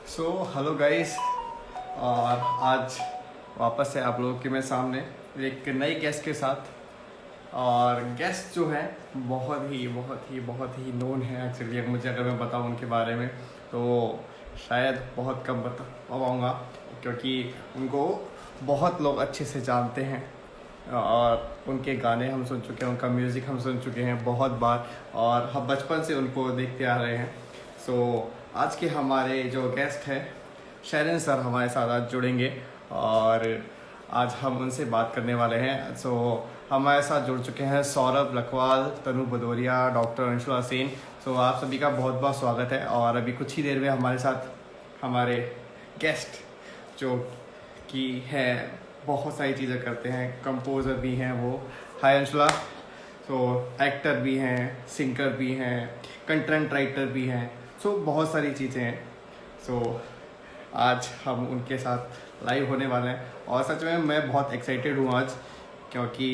Hello guys. और आज वापस से आप लोगों के मैं सामने एक नई गेस्ट के साथ। और गेस्ट जो है बहुत ही नोन है एक्चुअली। मुझे अगर मैं बताऊं उनके बारे में तो शायद बहुत कम बता पाऊँगा, क्योंकि उनको बहुत लोग अच्छे से जानते हैं और उनके गाने हम सुन चुके हैं, उनका म्यूज़िक हम सुन चुके हैं बहुत बार और हम बचपन से उनको देखते आ रहे हैं। सो आज के हमारे जो गेस्ट हैं शैरन सर हमारे साथ आज जुड़ेंगे और आज हम उनसे बात करने वाले हैं। सो हमारे साथ जुड़ चुके हैं सौरभ लखवाल, तनु भदौरिया, डॉक्टर अंशुला सेन। सो आप सभी का बहुत बहुत स्वागत है। और अभी कुछ ही देर में हमारे साथ हमारे गेस्ट जो कि है बहुत सारी चीज़ें करते हैं, कंपोज़र भी हैं वो। हाय अंशुला। सो एक्टर भी हैं, सिंगर भी हैं, कंटेंट राइटर भी हैं। सो बहुत सारी चीज़ें हैं। सो आज हम उनके साथ लाइव होने वाले हैं और सच में मैं बहुत एक्साइटेड हूँ आज, क्योंकि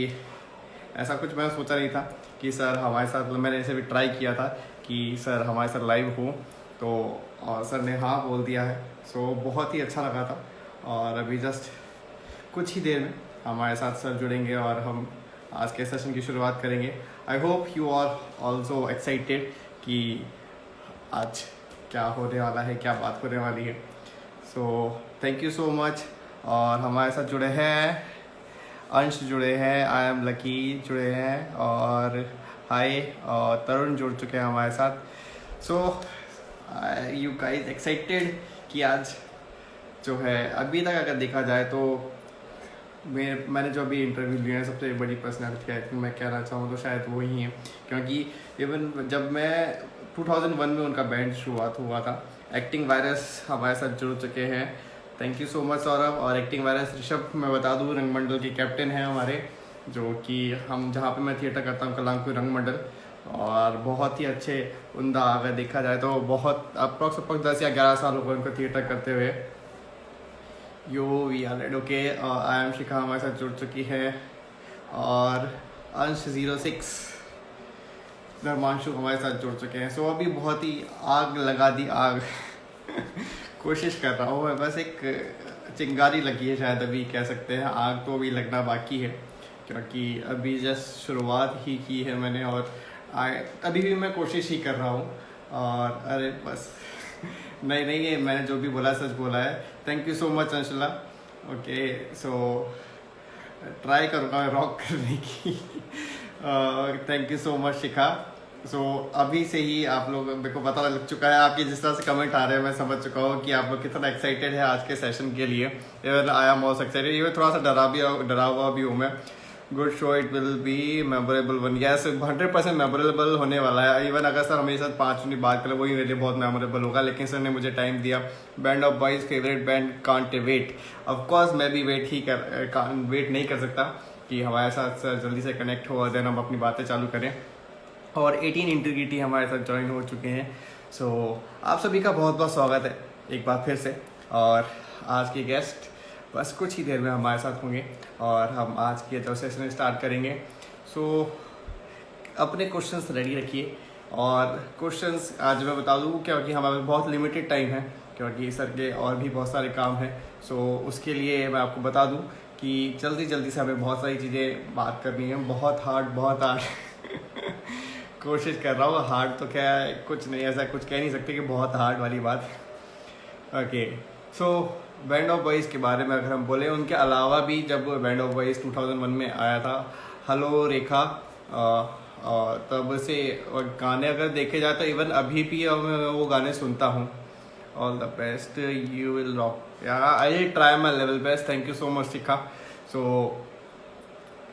ऐसा कुछ मैं सोचा नहीं था कि सर हमारे साथ, मैंने ऐसे भी ट्राई किया था कि सर हमारे साथ लाइव हो तो, और सर ने हाँ बोल दिया है। सो बहुत ही अच्छा लगा था। और अभी जस्ट कुछ ही देर में हमारे साथ सर जुड़ेंगे और हम आज के सेशन की शुरुआत करेंगे। I hope you are also excited कि आज क्या होने वाला है, क्या बात होने वाली है। सो थैंक यू सो मच। और हमारे साथ जुड़े हैं अंश, जुड़े हैं, आई एम लकी जुड़े हैं, और हाय और तरुण जुड़ चुके हैं हमारे साथ। सो यू गाइस एक्साइटेड कि आज जो है, अभी तक अगर देखा जाए तो मैंने जो अभी इंटरव्यू लिया है सबसे बड़ी पर्सनैलिटी आई थिंक मैं कहना चाहूँ तो शायद वो ही है। क्योंकि इवन जब मैं 2001 में उनका बैंड शुरुआत हुआ था, एक्टिंग वायरस हमारे साथ जुड़ चुके हैं। Thank you so much Saurabh. और एक्टिंग वायरस ऋषभ, मैं बता दूँ, रंगमंडल के कैप्टन हैं हमारे, जो कि हम जहाँ पे मैं थिएटर करता हूँ कलांकुर रंगमंडल। और बहुत ही अच्छे उमदा, अगर देखा जाए तो बहुत अप्रॉक्स 10 या 11 साल हो गए उनको थिएटर करते हुए। Yo we are red okay. I am Shikha हमारे साथ जुड़ चुकी है, और अंश 06 धर्मांशु हमारे साथ जुड़ चुके हैं। सो अभी बहुत ही आग लगा दी आग कोशिश कर रहा हूँ मैं, बस एक चिंगारी लगी है शायद, अभी कह सकते हैं। आग तो अभी लगना बाकी है, क्योंकि अभी जस्ट शुरुआत ही की है मैंने, और अभी भी मैं कोशिश ही कर रहा हूँ। और अरे बस नहीं, ये मैंने जो भी बोला सच बोला है। Thank you so much Anshula. Okay, so try करूँगा मैं रॉक करने की thank you so much Shikha. सो अभी से ही आप लोग, मेरे को पता लग चुका है, आपके जिस तरह से कमेंट आ रहे हैं मैं समझ चुका हूँ कि आप लोग कितना एक्साइटेड है आज के सेशन के लिए। Even I am also excited. Even थोड़ा सा डरा हुआ भी हूँ मैं। Good show, it will be memorable one. Yes, 100% memorable होने वाला है। इवन अगर सर हमारे साथ 5 मिनट बात करें वही मेरे लिए बहुत मेमोरेबल होगा, लेकिन सर ने मुझे टाइम दिया। Band of boys favourite band, can't wait. Of course मैं भी वेट नहीं कर सकता कि हमारे साथ सर जल्दी से कनेक्ट हो और देन हम अपनी बातें चालू करें। और 18 इंटीग्रिटी हमारे साथ ज्वाइन हो चुके हैं। सो आप सभी का बहुत बहुत स्वागत है एक बार फिर से। और आज के गेस्ट बस कुछ ही देर में हमारे साथ होंगे और हम आज के जो सेशन स्टार्ट करेंगे। सो अपने क्वेश्चंस रेडी रखिए। और क्वेश्चंस आज मैं बता दूँ, क्योंकि हमारे बहुत लिमिटेड टाइम है, क्योंकि सर के और भी बहुत सारे काम हैं। सो उसके लिए मैं आपको बता दूँ कि जल्दी से हमें बहुत सारी चीज़ें बात करनी है। बहुत हार्ड कोशिश कर रहा हूँ। हार्ड तो क्या है, कुछ नहीं, ऐसा कुछ कह नहीं सकते कि बहुत हार्ड वाली बात। Okay, so band of boys के बारे में अगर हम बोले, उनके अलावा भी जब बैंड ऑफ बॉयज़ 2001 में आया था, हेलो रेखा, तब से गाने अगर देखे जाए तो इवन अभी भी मैं वो गाने सुनता हूँ। All the best, you will rock, यार I will try my level best. Thank you so much Shikha. So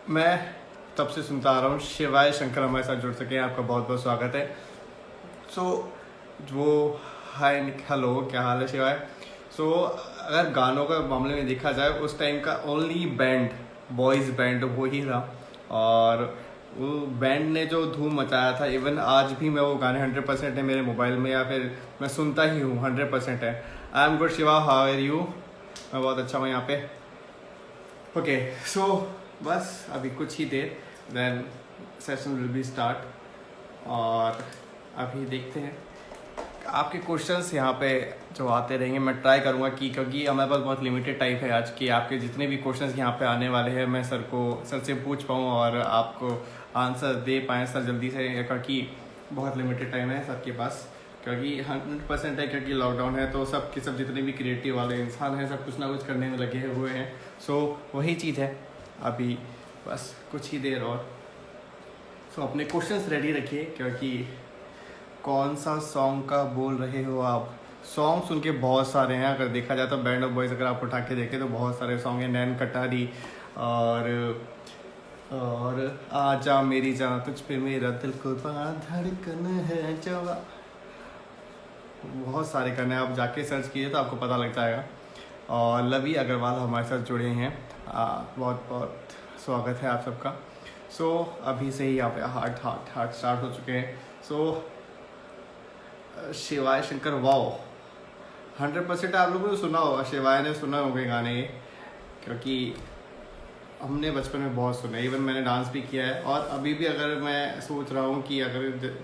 मैं तब से सुनता आ रहा हूँ। शिवाय शंकर हमारे साथ जुड़ सके, आपका बहुत बहुत स्वागत है। सो वो हाय, हेलो, क्या हाल है शिवाय। सो अगर गानों का मामले में देखा जाए, उस टाइम का ओनली बैंड, बॉयज़ बैंड वो ही था। और वो बैंड ने जो धूम मचाया था, इवन आज भी मैं वो गाने 100% है मेरे मोबाइल में, या फिर मैं सुनता ही हूँ, 100% है। I am good Shiva, how are you. मैं बहुत अच्छा हूँ यहाँ पे। ओके, सो बस अभी कुछ ही देर then session will be start. और अभी देखते हैं आपके क्वेश्चंस यहाँ पे जो आते रहेंगे मैं ट्राई करूँगा कि, क्योंकि हमारे पास बहुत लिमिटेड टाइम है आज कि आपके जितने भी क्वेश्चंस यहाँ पे आने वाले हैं मैं सर से पूछ पाऊँ और आपको आंसर दे पाएँ सर जल्दी से, क्योंकि बहुत लिमिटेड टाइम है सर के पास, क्योंकि 100% है, क्योंकि लॉकडाउन है तो सब के सब जितने भी क्रिएटिव वाले इंसान हैं सब कुछ ना कुछ करने में लगे हुए हैं। सो वही चीज़ है अभी, बस कुछ ही देर और। सो अपने क्वेश्चंस रेडी रखिए, क्योंकि कौन सा सॉन्ग का बोल रहे हो आप? सॉन्ग सुन के बहुत सारे हैं, अगर देखा जाए तो बैंड ऑफ बॉयज़ अगर आप उठा के देखें तो बहुत सारे सॉन्ग हैं। नैन कटारी और आजा मेरी जान तुझ पे मेरा दिल को धड़कन है जवा, बहुत सारे करने आप जाके सर्च कीजिए तो आपको पता लग जाएगा। और लवी अग्रवाल हमारे साथ जुड़े हैं, बहुत बहुत स्वागत है आप सबका। सो अभी से ही यहाँ पे हार्ट स्टार्ट हो चुके हैं। सो शिवाय शंकर वाओ 100% आप लोगों ने सुना होगा, शिवाय ने सुना होंगे गाने ये, क्योंकि हमने बचपन में बहुत सुने, इवन मैंने डांस भी किया है। और अभी भी अगर मैं सोच रहा हूँ कि अगर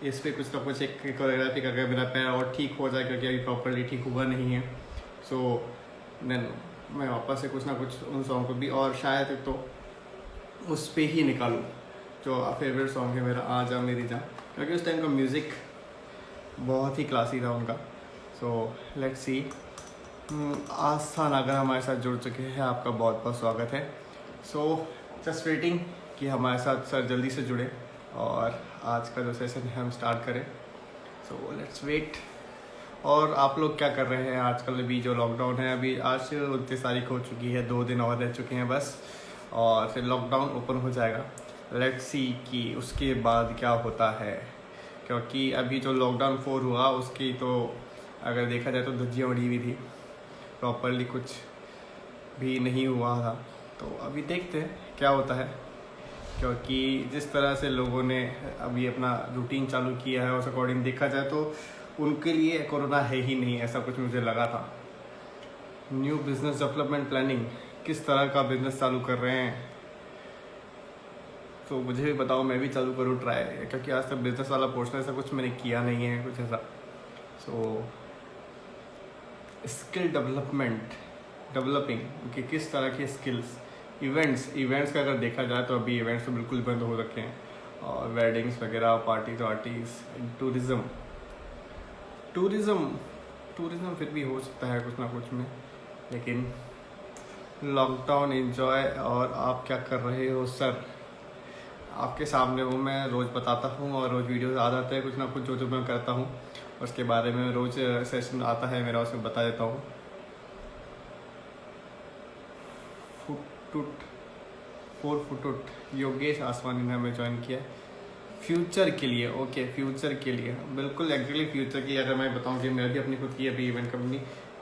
इस पर कुछ ना कुछ एक कोरियोग्राफी करके मेरा पैर और ठीक हो जाए, क्योंकि अभी प्रॉपरली ठीक हुआ नहीं है। सो मैं वापस से कुछ ना कुछ उन सॉन्ग को भी, और शायद तो उस पर ही निकालूँ जो फेवरेट सॉन्ग है मेरा, आजा मेरी जान, क्योंकि उस टाइम का म्यूज़िक बहुत ही क्लासी था उनका। So let's see. आस्था नागर हमारे साथ जुड़ चुके हैं, आपका बहुत बहुत स्वागत है। सो जस्ट वेटिंग कि हमारे साथ सर जल्दी से जुड़े और आज का जो सेशन है हम स्टार्ट करें। So let's wait. और आप लोग क्या कर रहे हैं आजकल? अभी जो लॉकडाउन है, अभी आज 29 तारीख हो चुकी है, 2 दिन और रह चुके हैं बस, और फिर लॉकडाउन ओपन हो जाएगा। लेट्स सी कि उसके बाद क्या होता है, क्योंकि अभी जो लॉकडाउन 4 हुआ उसकी तो अगर देखा जाए तो धज्जियाँ उड़ी हुई थी, प्रॉपरली कुछ भी नहीं हुआ था। तो अभी देखते हैं क्या होता है, क्योंकि जिस तरह से लोगों ने अभी अपना रूटीन चालू किया है उस अकॉर्डिंग देखा जाए तो उनके लिए कोरोना है ही नहीं, ऐसा कुछ मुझे लगा था। न्यू बिजनेस डेवलपमेंट प्लानिंग, किस तरह का बिजनेस चालू कर रहे हैं? तो मुझे भी बताओ, मैं भी चालू करूँ ट्राई, क्योंकि आज तक बिजनेस वाला पोर्शन ऐसा कुछ मैंने किया नहीं है कुछ ऐसा। सो स्किल डेवलपिंग कि किस तरह के स्किल्स। इवेंट्स का अगर देखा जाए तो अभी इवेंट्स तो बिल्कुल बंद हो रखे हैं, और वेडिंग्स वगैरह, पार्टीज। टूरिज़्म फिर भी हो सकता है कुछ ना कुछ में, लेकिन लॉकडाउन एंजॉय। और आप क्या कर रहे हो सर? आपके सामने हूँ, मैं रोज़ बताता हूँ और रोज़ वीडियोस आ जाते हैं कुछ ना कुछ जो मैं करता हूँ, उसके बारे में रोज़ सेशन आता है मेरा, उसमें बता देता हूँ। फुट योगेश आसवानी ने हमें ज्वाइन किया फ्यूचर के लिए। ओके, फ्यूचर के लिए बिल्कुल एक्चुअली फ्यूचर की अगर मैं बताऊँ कि मैं भी अपनी खुद की अभी event company,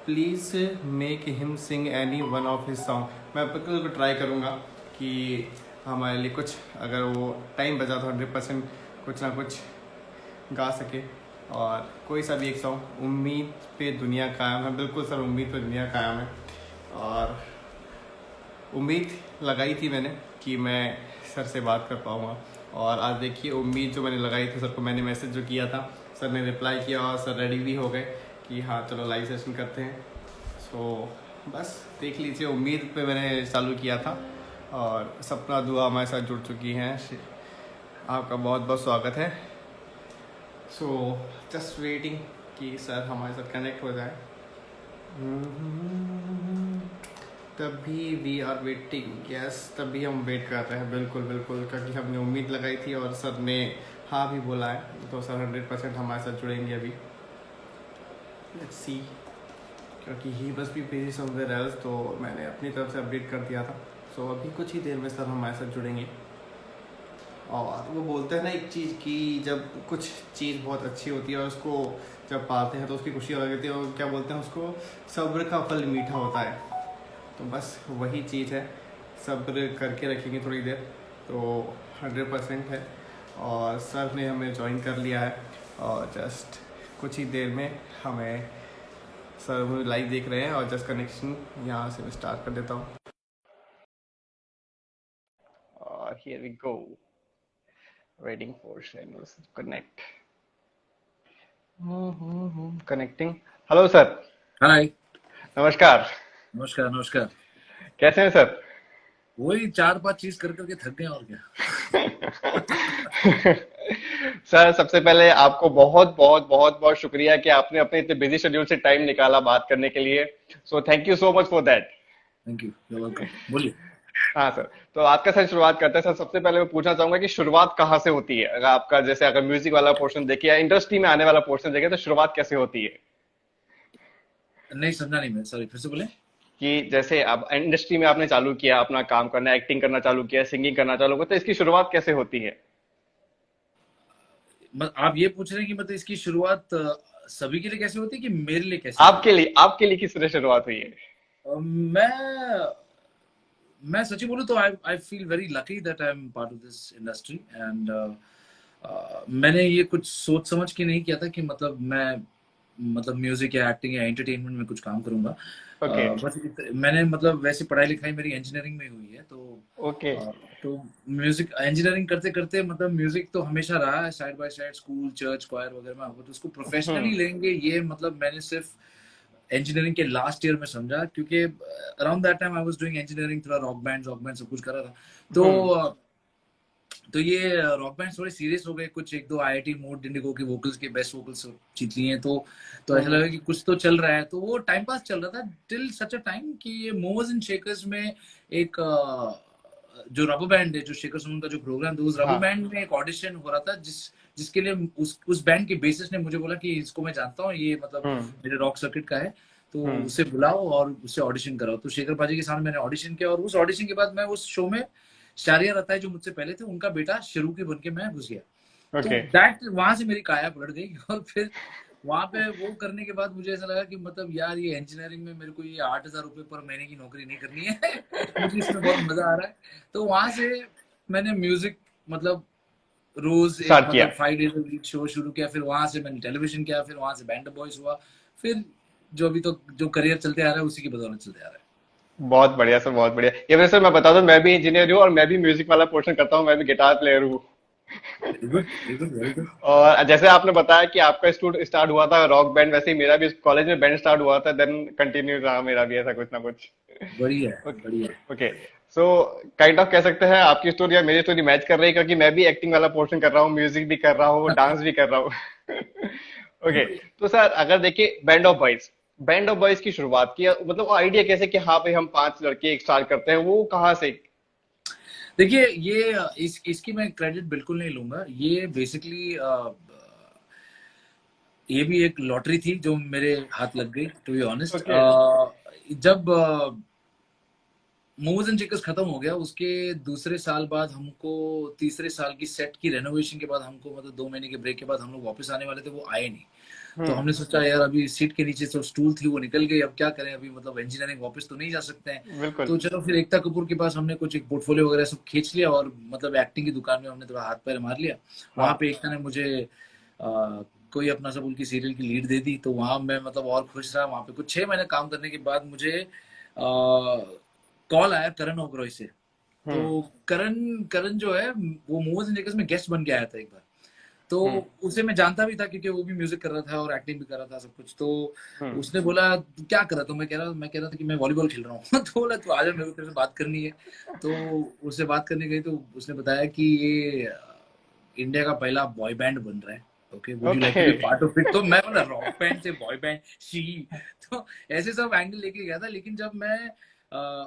please make him Singh any one of his song. मैं बिल्कुल ट्राई करूँगा कि हमारे लिए कुछ, अगर वो टाइम बचा तो 100% कुछ ना कुछ गा सके, और कोई सा भी एक सॉन्ग। उम्मीद पे दुनिया कायम है, बिल्कुल सर उम्मीद पे दुनिया कायम है। और उम्मीद लगाई थी मैंने कि मैं सर से बात कर पाऊँगा, और आज देखिए उम्मीद जो मैंने लगाई थी सर को, मैंने मैसेज जो किया था सर ने रिप्लाई किया, और सर रेडी भी हो गए कि हाँ चलो लाइव सेशन करते हैं। सो बस देख लीजिए, उम्मीद पे मैंने चालू किया था, और सपना दुआ हमारे साथ जुड़ चुकी हैं। आपका बहुत बहुत स्वागत है। सो जस्ट वेटिंग कि सर हमारे साथ कनेक्ट हो जाए। तभी वी आर वेटिंग, यस तभी हम वेट कर रहे हैं, बिल्कुल, क्योंकि हमने उम्मीद लगाई थी और सर ने हाँ भी बोला है, तो सर 100% हमारे साथ जुड़ेंगे अभी। लेट्स सी, क्योंकि ही बस भी बिजी समवेयर एल्स, तो मैंने अपनी तरफ से अपडेट कर दिया था। सो अभी कुछ ही देर में सर हमारे साथ जुड़ेंगे। और वो बोलते हैं ना एक चीज़ कि जब कुछ चीज़ बहुत अच्छी होती है और उसको जब पाते हैं तो उसकी खुशी अलग होती है, और क्या बोलते हैं उसको, सब्र का फल मीठा होता है। तो बस वही चीज़ है, सब्र करके रखेंगे थोड़ी देर तो 100% है। और सर ने हमें ज्वाइन कर लिया है, और जस्ट कुछ ही देर में हमें सर हमें लाइव देख रहे हैं, और जस्ट कनेक्शन यहाँ से मैं स्टार्ट कर देता हूँ। और here we go, waiting for channels connect. Connecting. Hello sir. Hi. नमस्कार। नमस्कार नमस्कार। कैसे हैं सर? वही चार पांच चीज कर करके थक गए और क्या। सर, सबसे पहले आपको बहुत बहुत बहुत बहुत शुक्रिया कि आपने अपने इतने बिजी शेड्यूल से टाइम निकाला बात करने के लिए। सो thank you so much for that. Thank you, you welcome, बोलिए। हाँ सर। तो आज का सर शुरुआत करते हैं सर। सबसे पहले मैं पूछना चाहूंगा कि शुरुआत कहाँ से होती है? अगर आपका जैसे अगर म्यूजिक वाला पोर्शन देखिए या इंडस्ट्री में आने वाला पोर्शन देखे तो शुरुआत कैसे होती है? नहीं समझा नहीं मैं, सॉरी, फिर से बोले। कि जैसे अब इंडस्ट्री में आपने चालू किया अपना काम करना, एक्टिंग करना चालू किया, सिंगिंग करना चालू किया, तो इसकी शुरुआत कैसे होती है? आप ये पूछ रहे हैं कि मतलब इसकी शुरुआत सभी के लिए कैसे होती है कि मेरे लिए कैसे हुई? आपके लिए किस तरह शुरुआत हुई है? मैं सच्ची बोलूं तो I feel very lucky that I am part of this industry and मैंने ये कुछ सोच समझ के नहीं किया था कि मतलब मैं मतलब म्यूजिक या एक्टिंग या एंटरटेनमेंट में कुछ काम करूंगा। ओके। मैंने मतलब वैसे पढ़ाई लिखाई मेरी इंजीनियरिंग में हुई है, तो ओके। तो म्यूजिक इंजीनियरिंग करते करते मतलब म्यूजिक तो हमेशा रहा है side by side, school church choir वगैरह में। तो उसको प्रोफेशनली हम्म। लेंगे ये मतलब मैंने सिर्फ इंजीनियरिंग के लास्ट ईयर में समझा, क्योंकि around that time I was doing engineering, थोड़ा रॉक बैंड सब कुछ कर रहा था। तो हम्म। तो ये रॉक बैंड थोड़े सीरियस हो गए, कुछ एक दो आईआईटी मोड इंडिगो के वोकल्स के बेस्ट वोकल्स जीत लिए हैं, तो ऐसा हम्म। लगा कि कुछ तो चल रहा है। तो वो टाइम पास चल रहा था टिल सच अ टाइम कि ये मूवर्स एंड शेकर्स में एक जो रबर बैंड है, जो शेकर्स उनका जो प्रोग्राम था, उस रबर हाँ। बैंड में एक ऑडिशन हो रहा था जिसके लिए उस बैंड के बेसिस ने मुझे बोला कि इसको मैं जानता हूँ, ये मतलब हम्म। मेरे रॉक सर्किट का है, तो हम्म। उसे बुलाओ और उससे ऑडिशन कराओ। तो शेखर पाजी के सामने मैंने ऑडिशन किया और उस ऑडिशन के बाद मैं उस शो में शारिया रता है जो मुझसे पहले थे, उनका बेटा शुरू के बन के मैं घुस गया। तो ओके। दैट वहां से मेरी काया पलट गई और फिर वहां पे वो करने के बाद मुझे ऐसा लगा कि मतलब यार ये इंजीनियरिंग में मेरे को ये 8,000 रुपए पर महीने की नौकरी नहीं करनी है। मुझे इसमें बहुत मजा आ रहा है। तो वहां से मैंने म्यूजिक मतलब रोज एक स्टार्ट किया। मतलब 5 डेज वीक शो शुरू किया, फिर वहां से मैंने टेलीविजन किया, फिर वहां से बैंड बॉयज हुआ, फिर जो अभी तो जो करियर चलते आ रहा है उसी की बदौलत चलते आ रहा है। बहुत बढ़िया सर, बहुत बढ़िया। ये वैसे सर मैं बता दूं, मैं भी इंजीनियर हूँ और मैं भी म्यूजिक वाला पोर्शन करता हूँ, मैं भी गिटार प्लेयर हूँ। Very good very good very good. और जैसे आपने बताया कि आपका स्टार्ट हुआ था रॉक बैंड, वैसे ही मेरा भी कॉलेज में बैंड स्टार्ट हुआ था, देन कंटिन्यू रहा मेरा भी ऐसा कुछ ना कुछ। बढ़िया है ओके। बढ़िया है। ओके। सो काइंड ऑफ कह सकते हैं आपकी स्टोरी या मेरी स्टोरी मैच कर रही है, क्योंकि मैं भी एक्टिंग वाला पोर्शन कर रहा हूँ, म्यूजिक भी कर रहा हूँ, डांस भी कर रहा हूँ। ओके। बढ़िया। तो सर अगर देखिए बैंड ऑफ बॉयज की शुरुआत की, मतलब आइडिया कैसे कि हाँ भाई हम 5 लड़के एक स्टार्ट करते हैं, वो कहाँ से? देखिए ये इसकी मैं क्रेडिट बिल्कुल नहीं लूंगा। ये बेसिकली ये भी एक लॉटरी थी जो मेरे हाथ लग गई, टू बी ऑनेस्ट। ओके। जब मूव्स एंड चेकर्स खत्म हो गया, उसके दूसरे साल बाद हमको, तीसरे साल की सेट की रेनोवेशन के बाद हमको मतलब 2 महीने के ब्रेक के बाद हम लोग वापस आने वाले थे, वो आए नहीं। तो हम्म। हमने सोचा यार अभी सीट के नीचे जो स्टूल थी वो निकल गई, अब क्या करें, अभी मतलब इंजीनियरिंग वापस तो नहीं जा सकते हैं। बिल्कुल। तो चलो फिर एकता कपूर के पास हमने कुछ एक पोर्टफोलियो वगैरह सब खींच लिया और मतलब एक्टिंग की दुकान में हमने थोड़ा हाथ पैर मार लिया। वहां हाँ। पे एकता ने मुझे कोई अपना सब उनकी सीरियल की लीड दे दी, तो वहां मैं मतलब और खुश रहा। वहां पे कुछ 6 महीने काम करने के बाद मुझे कॉल आया करण ओबरॉय से। तो हम्म। करण करण जो है वो मूवीज एंड जेकर्स में गेस्ट बन के आया था एक बार। तो हम्म। उसे मैं जानता भी था क्योंकि वो भी म्यूजिक कर रहा था और एक्टिंग भी कर रहा था सब कुछ। तो हम्म। उसने बोला "तू क्या कर रहा था"। मैं कह रहा था कि मैं वॉलीबॉल खेल रहा हूँ। तो बोला तू आजा, मेरे को तेरे से बात करनी है। तो उससे बात करने गई तो उसने बताया कि ये इंडिया का पहला बॉय बैंड बन रहा है, okay would you like to okay. Be part of it. तो मैं बोला रॉक बैंड से बॉय बैंड शी। तो ऐसे सब एंगल लेके गया था। लेकिन जब मैं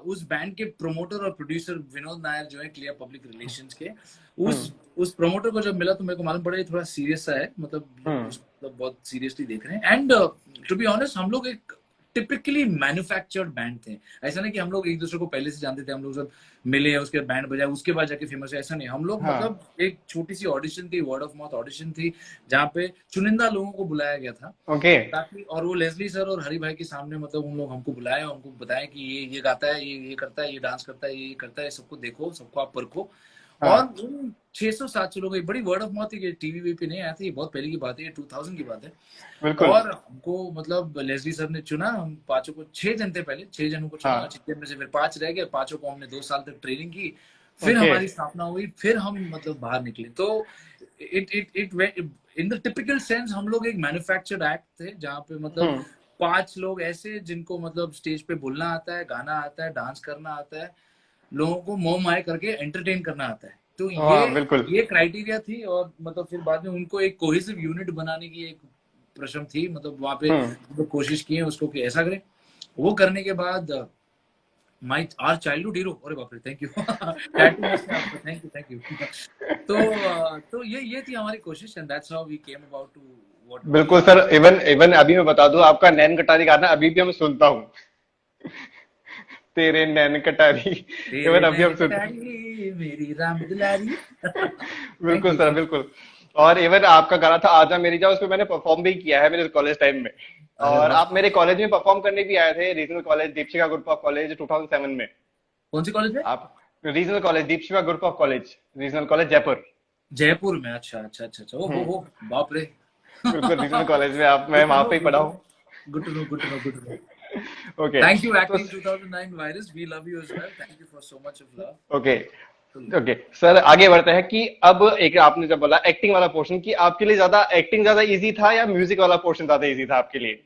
उस बैंड के प्रोमोटर और प्रोड्यूसर विनोद नायर जो है क्लियर पब्लिक रिलेशंस के, हम्म। उस प्रमोटर को जब मिला तो मेरे को मालूम पड़ा ये थोड़ा सीरियस सा है, मतलब लोग हम्म। उसको मतलब बहुत सीरियसली देख रहे हैं। एंड टू बी ऑनेस्ट हम लोग एक टिपिकली मैन्युफैक्चर्ड बैंड थे। ऐसा नहीं कि हम लोग एक दूसरे को पहले से जानते थे, हम लोग सब मिले उसके बाद बैंड बजाया उसके बाद जाके फेमस है, ऐसा नहीं। हम लोग हाँ। मतलब एक छोटी सी ऑडिशन थी, वर्ड ऑफ माउथ ऑडिशन थी, जहाँ पे चुनिंदा लोगों को बुलाया गया था ओके। ताकि, और वो लेस्ली सर और हरी भाई के सामने मतलब उन लोग हमको बुलाए और हमको बताया कि ये गाता है, ये करता है, ये डांस करता है, ये करता है, सबको देखो, सबको आप परखो। और हाँ। उन 600-700 लोग, बड़ी वर्ड ऑफ माउथ, ये टीवी वी पे नहीं आया था, ये बहुत पहले की बात है, ये 2000 की बात है। बिल्कुल। और हमको मतलब लेस्ली सर ने चुना, हम पांचों को, 6 जन थे पहले, 6 जनों को चुना, हाँ। 6 जन में से फिर 5 रह गए, पांचों को हमने 2 साल तक ट्रेनिंग की। फिर ओके। हमारी स्थापना हुई, फिर हम मतलब बाहर निकले। तो it in the typical sense हम लोग एक मैन्युफैक्चर्ड एक्ट थे, जहाँ पे मतलब हम्म। 5 लोग ऐसे जिनको मतलब स्टेज पे बोलना आता है, गाना आता है, डांस करना आता है, लोगों को मोह माय करके एंटरटेन करना आता है। तो हाँ बिल्कुल। ये क्राइटेरिया थी। और मतलब फिर बाद में उनको एक कोहेसिव यूनिट बनाने की एक प्रश्न थी, मतलब वहां पे हम्म। तो कोशिश की है उसको कि ऐसा करें। वो करने के बाद माय आवर चाइल्डहुड हीरो, अरे बाप रे, थैंक यू टैटू मस्त है आपका, थैंक यू तो ये थी हमारी कोशिश, and that's how we came about to what we बिल्कुल आर। सर, इवन इवन अभी मैं बता दूं, आपका नैन कटारी गाना अभी भी हम सुनता हूँ, तेरे नैन कटारी। तेरे इवन अभी नैन हम सुनते। कटारी मेरी राम दुलारी थैंक बिल्कुल यू सर, थैंक बिल्कुल। और इवन आपका गाना था आजा मेरी जान, उसमें मैंने परफॉर्म भी किया है मेरे कॉलेज टाइम में। यू। अरे और वाह, आप मेरे कॉलेज में परफॉर्म करने भी आए थे, regional college Deepshikha group of college 2007 में। कौन सी कॉलेज में? आप regional college Deepshikha group of college, regional college Jaipur. Jaipur में? अच्छा अच्छा अच्छा अच्छा, ओ हो, बाप रे बिल्कुल, रीजनल कॉलेज में आप, मैं गुड टू वहां नो, पे ही गुड पढ़ा टू हूँ। Know, good to know, good to know, good to know. Okay. Thank you तो एक्टिंग 2009 वायरस, we love you as well, thank you for so much of love. Okay. Okay sir, आगे बढ़ते हैं कि अब एक आपने जब बोला एक्टिंग वाला पोर्शन, कि आपके लिए ज्यादा एक्टिंग ज्यादा इजी था या म्यूजिक वाला पोर्शन ज्यादा इजी था आपके लिए?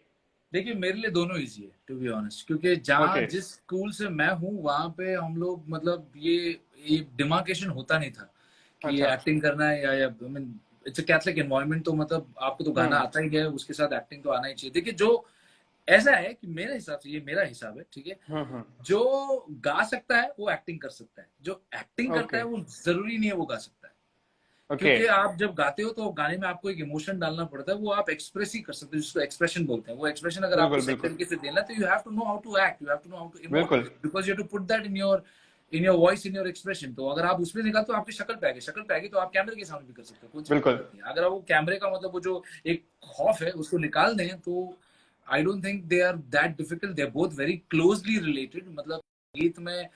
देखिए मेरे लिए दोनों इजी है टू बी ऑनेस्ट, क्योंकि जहाँ ओके। जिस स्कूल से मैं हूँ वहां पे हम लोग मतलब ये डिमार्केशन होता नहीं था कि ये अच्छा। एक्टिंग करना है या I mean it's a Catholic environment, तो मतलब आपको तो गाना हम्म। आता ही है, उसके साथ एक्टिंग तो आना ही चाहिए। देखिए जो ऐसा है कि मेरे हिसाब से, ये मेरा हिसाब है, ठीक है, हम्म। जो गा सकता है वो एक्टिंग कर सकता है, जो एक्टिंग करता ओके। है वो जरूरी नहीं है वो गा सकता है। ओके। क्योंकि आप जब गाते हो तो गाने में आपको एक इमोशन डालना पड़ता है, वो आप एक्सप्रेस ही कर सकते हो, जिसको एक्सप्रेशन बोलते हैं। वो एक्सप्रेशन अगर आपको बिल्कुल सही बिल्कुल तरीके से देना है तो you have to know how to act, you have to know how to emote, बिल्कुल because you have to put that in your voice, in your expression. तो अगर आप उसमें निकाल तो आपकी शक्ल पे आएगी, तो आप कैमरे के सामने भी कर सकते हो, कोई सी बिल्कुल। दिक्कत नहीं है। अगर आप वो कैमरे का मतलब वो जो एक खौफ है उसको निकाल दें तो I don't think they are that difficult, they are both very closely related. मतलब गीत में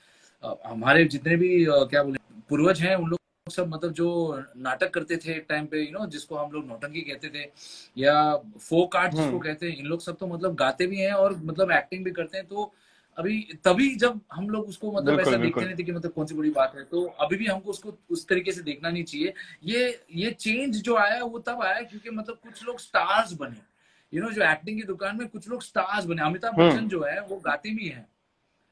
हमारे जितने भी क्या बोले पूर्वज हैं, उन लोग सब मतलब जो नाटक करते थे एक टाइम पे, जिसको हम लोग नौटंकी कहते थे या फोक आर्ट जिसको हम्म। कहते हैं, इन लोग सब तो मतलब गाते भी हैं और मतलब एक्टिंग भी करते हैं। तो अभी तभी जब हम लोग उसको मतलब ऐसा बिल्कुल देखते बिल्कुल नहीं थे कि मतलब कौन सी बड़ी बात है, तो अभी भी हमको उसको उस तरीके से देखना नहीं चाहिए। ये चेंज जो आया वो तब आया क्योंकि मतलब कुछ लोग स्टार्स बने, जो एक्टिंग की दुकान में कुछ लोग स्टार्स बने। अमिताभ हम्म। बच्चन जो है वो गाते भी हैं।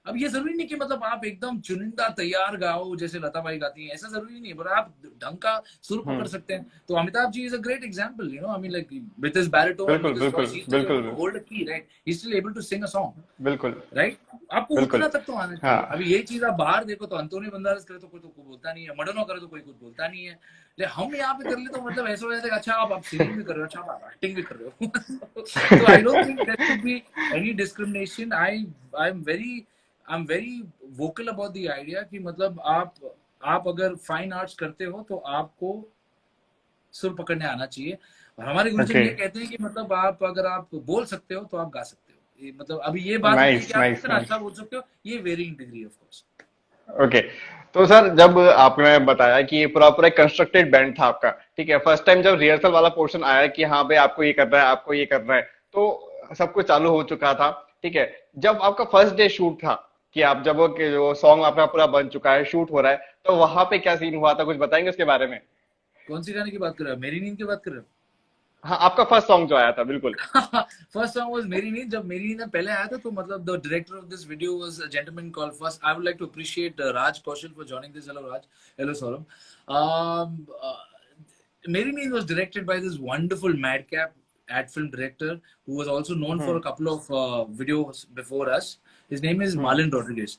अब ये जरूरी नहीं कि मतलब आप एकदम चुनिंदा तैयार गाओ जैसे लता बाई गाती हैं, ऐसा जरूरी नहीं है, पर आप ढंग का सुर पकड़ हम्म। सकते हैं। तो Amitabh ji is a great example, I mean like with his baritone, बिल्कुल with his बिल्कुल voice, he's still able बिल्कुल to hold a key, right? He's still able to sing a song, बिल्कुल राइट? आपको बिल्कुल। उतना तक तो आना हाँ। चाहिए। अभी यही चीज आप बाहर देखो तो अंतोनी बंदारस करे तो कोई बोलता नहीं है, मडोनो करे तो कोई कुछ बोलता नहीं है, हम यहाँ पे कर ले तो मतलब ऐसा हो जाता है अच्छा आप सिंगिंग भी कर रहे हो, अच्छा आप एक्टिंग भी कर रहे हो तो I don't think there should be any discrimination. I am very vocal about the idea कि मतलब आप अगर फाइन आर्ट्स करते हो तो आपको सुर पकड़ने आना चाहिए। और हमारे गुरुजन ओके। ये कहते हैं कि मतलब अगर आप बोल सकते हो तो आप गा सकते हो। मतलब अभी ये बात नहीं है कि नाइस आप नाइस कितना नाइस। अच्छा बोल सकते हो, ये varying degree of course. Okay. तो सर, जब आपने बताया कि ये पूरा पूरा कंस्ट्रक्टेड बैंड था आपका, ठीक है, फर्स्ट टाइम जब रिहर्सल वाला पोर्शन आया कि हाँ भाई आपको ये करना है, आपको ये करना है, तो सब कुछ चालू हो चुका था, ठीक है। जब आपका फर्स्ट डे शूट था, कि आप जब वो कि जो सॉन्ग आपका पूरा बन चुका है, शूट हो रहा है, तो वहां पे क्या सीन हुआ था, कुछ बताएंगे उसके बारे में? कौन सी गाने की बात कर रहे हो, मेरी नींद की बात कर रहे हो? हाँ, आपका फर्स्ट सॉन्ग जो आया था, बिल्कुल। फर्स्ट सॉन्ग वाज मेरी नींद। जब मेरी नींद पहले आया था तो मतलब the director of this video was a gentleman called first. I would like to appreciate Raj Kaushal for joining this. Hello Raj, hello Saurabh. मेरी नींद was directed by this wonderful madcap ad film director who was also known for hmm. a couple of videos before us. His name is hmm. Malin Rodriguez.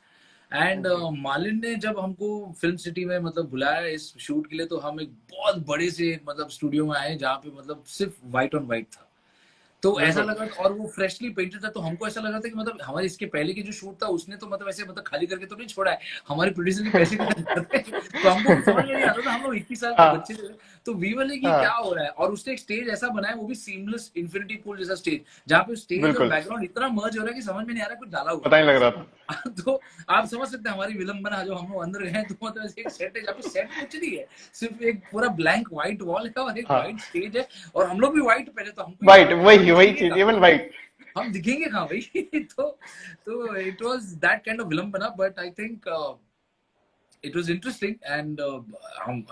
And okay. मालिन ने जब हमको film city में मतलब बुलाया इस shoot के लिए, तो हम एक बहुत बड़े से मतलब स्टूडियो में आए जहाँ पे मतलब सिर्फ व्हाइट ऑन व्हाइट था। तो ऐसा बिल्कुल। लगा, और वो फ्रेशली पेंटेड था, तो हमको ऐसा लगा था कि मतलब हमारे इसके पहले की जो शूट था उसने तो मतलब ऐसे मतलब खाली करके तो नहीं छोड़ा है, हमारे प्रोड्यूसर के पैसे भी खर्च करते हैं। तो हमको समझ में नहीं आता था, हम लोग 21 साल के हाँ। बच्चे थे। तो वी वाले की क्या हाँ। हो रहा है, और उसने एक स्टेज ऐसा बनाया, वो भी सीमलेस इन्फिनिटी पूल जैसा स्टेज, जहाँ पे स्टेज और बिल्कुल, बैकग्राउंड इतना मर्ज हो रहा है कि समझ में नहीं आ रहा कुछ डाला हुआ पता नहीं लग रहा था। है। तो आप समझ सकते हैं हमारी विलंबना, जो हम लोग अंदर गए तो मतलब ऐसे एक सेट है जहाँ पे सेट कुछ नहीं है, सिर्फ एक पूरा ब्लैंक व्हाइट वॉल है और एक हाँ, व्हाइट स्टेज है, और हम लोग भी व्हाइट पहने, तो हमको ये वाइट, लगा कि वही हम वही दिखेंगे चीज, कहाँ, इवन वाइट। हम दिखेंगे कहाँ भाई तो it was that kind of विलंबना, but I think it was interesting and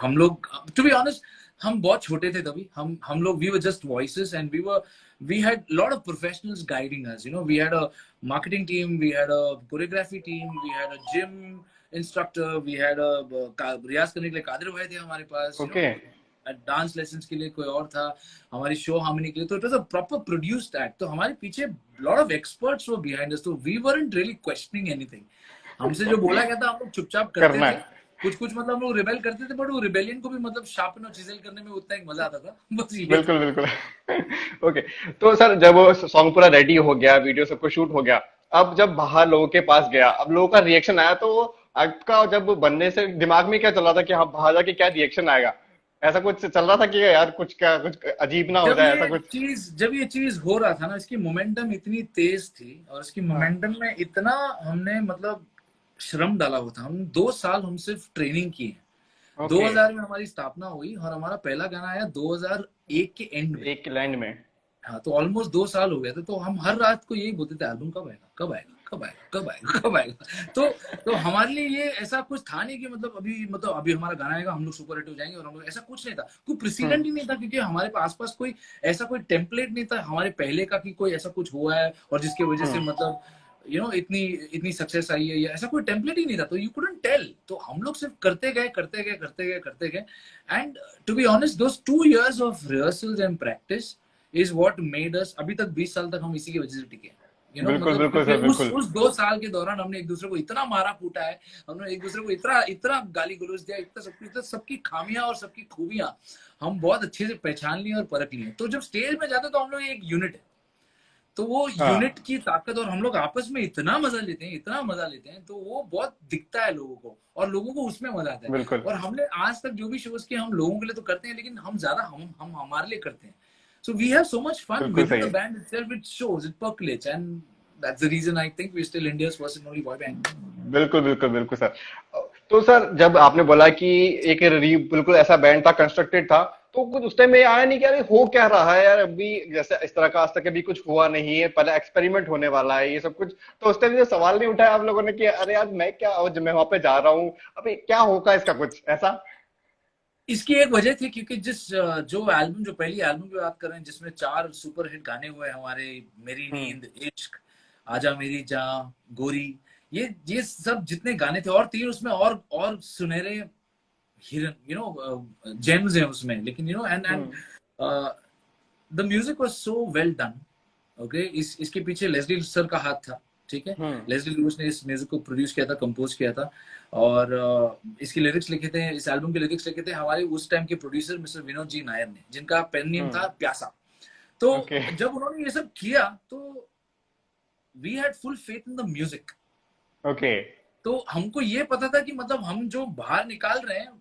हम लोग टू बी ऑनेस्ट हम बहुत छोटे थे तभी हम लोग we were just voices and we had a lot of professionals guiding us. You know, we had a marketing team, we had a choreography team, we had a gym instructor, we had a रियाज करने के लिए कादिर भाई थे हमारे पास. Okay. Dance lessons के लिए कोई और था, हमारी शो हार्मनी के लिए. तो it was a proper produced act. तो हमारे पीछे lot of experts were behind us. तो we weren't really questioning anything. हमसे जो बोला गया था हम लोग चुपचाप करते थे. कुछ मतलब हम लोग रिबेल करते थे, बट वो रिबेलियन को भी मतलब शार्पन और चिजल करने में उतना ही मजा आता था. बस ये बिल्कुल बिल्कुल. ओके. तो सर जब वो सॉन्ग पूरा रेडी हो गया, वीडियो सब कुछ शूट हो गया, अब जब बाहर लोगों के पास गया, अब लोगों का रिएक्शन आया, तो आपका जब बनने से दिमाग में क्या चल रहा था कि हाँ बाहर जाके क्या रिएक्शन आएगा? ऐसा कुछ चल रहा था कि यार कुछ अजीब ना हो जाए, ऐसा कुछ? जब ये चीज हो रहा था ना, इसकी मोमेंटम इतनी तेज थी और इसकी मोमेंटम में इतना हमने मतलब श्रम डाला हुआ था. हम 2 साल हम सिर्फ ट्रेनिंग की है. 2000 में हमारी स्थापना हुई और हमारा पहला गाना आया 2001 के एंड में. एक लैंड में. हाँ, तो ऑलमोस्ट 2 साल हो गए थे. तो हम हर रात को यही बोलते थे एल्बम कब आएगा, कब आएगा, कब आएगा, कब आएगा, कब आएगा. तो हमारे लिए ये ऐसा कुछ था नहीं कि मतलब अभी हमारा गाना आएगा, हम लोग सुपर हिट हो जाएंगे. और हम लोग ऐसा कुछ नहीं था, कोई प्रेसिडेंट ही नहीं था, क्योंकि हमारे आसपास कोई ऐसा कोई टेम्पलेट नहीं था हमारे पहले का कि कोई ऐसा कुछ हुआ है और जिसकी वजह से मतलब यू नो इतनी सक्सेस आई है, या ऐसा कोई टेम्पलेट ही नहीं था. तो यू कुडंट टेल. तो हम लोग सिर्फ करते गए. And to be honest those 2 years of rehearsals and practice is what made us. अभी तक 20 साल तक हम इसी की वजह से टिके. You know, मतलब उस 2 साल के दौरान हमने एक दूसरे को इतना मारा कूटा है, हमने एक दूसरे को इतना गाली गलौज दिया, इतना सबकी खामियां और सबकी खूबियां हम बहुत अच्छे से पहचान ली और परख ली. तो जब स्टेज में जाते तो हम लोग एक यूनिट है. तो वो यूनिट की ताकत, और हम लोग आपस में इतना मजा लेते हैं, तो वो बहुत दिखता है लोगों को और लोगों को उसमें मजा आता है. और हमने आज तक जो भी शोज किए हम लोगों के लिए तो करते हैं, लेकिन हम ज्यादा हम हमारे लिए करते हैं. So we have so much fun with the band itself. It shows, it percolates, and that's the reason I think we're still India's first and only boy band. बिल्कुल सर. तो सर जब आपने बोला कि एक बिल्कुल ऐसा बैंड था, कंस्ट्रक्टेड था, तो कुछ उस टाइम में आया नहीं कि अरे हो क्या रहा है यार, अभी जैसे इस तरह का आज तक अभी कुछ हुआ नहीं है, पहले एक्सपेरिमेंट होने वाला है ये सब कुछ. तो उस टाइम ये सवाल नहीं उठाया आप लोगों ने कि अरे यार मैं वहां पे जा रहा हूँ, अभी क्या होगा इसका कुछ ऐसा? इसकी एक वजह थी क्योंकि जो पहली एल्बम की बात कर रहे हैं, जिसमें 4 सुपर हिट गाने हुए हमारे, मेरी नींद, इश्क, आजा मेरी जान, गोरी, ये सब जितने गाने थे, और 3 उसमें और सुनहरे हिरन, यू नो, जेम्स हैं उसमें. लेकिन you know and the music was so well done. Okay, इसके पीछे लेस्ली सर का हाथ था. ठीक है, लेस्ली लुइस ने इस म्यूजिक को प्रोड्यूस किया था, कंपोज किया था, और इसकी लिरिक्स लिखे थे, इस एल्बम के लिरिक्स लिखे थे हमारे उस टाइम के प्रोड्यूसर मिस्टर विनोद जी नायर ने, जिनका पेन नेम था प्यासा. तो जब उन्होंने ये सब किया तो we had full faith in the music. तो हमको ये पता था कि मतलब हम जो बाहर निकाल रहे हैं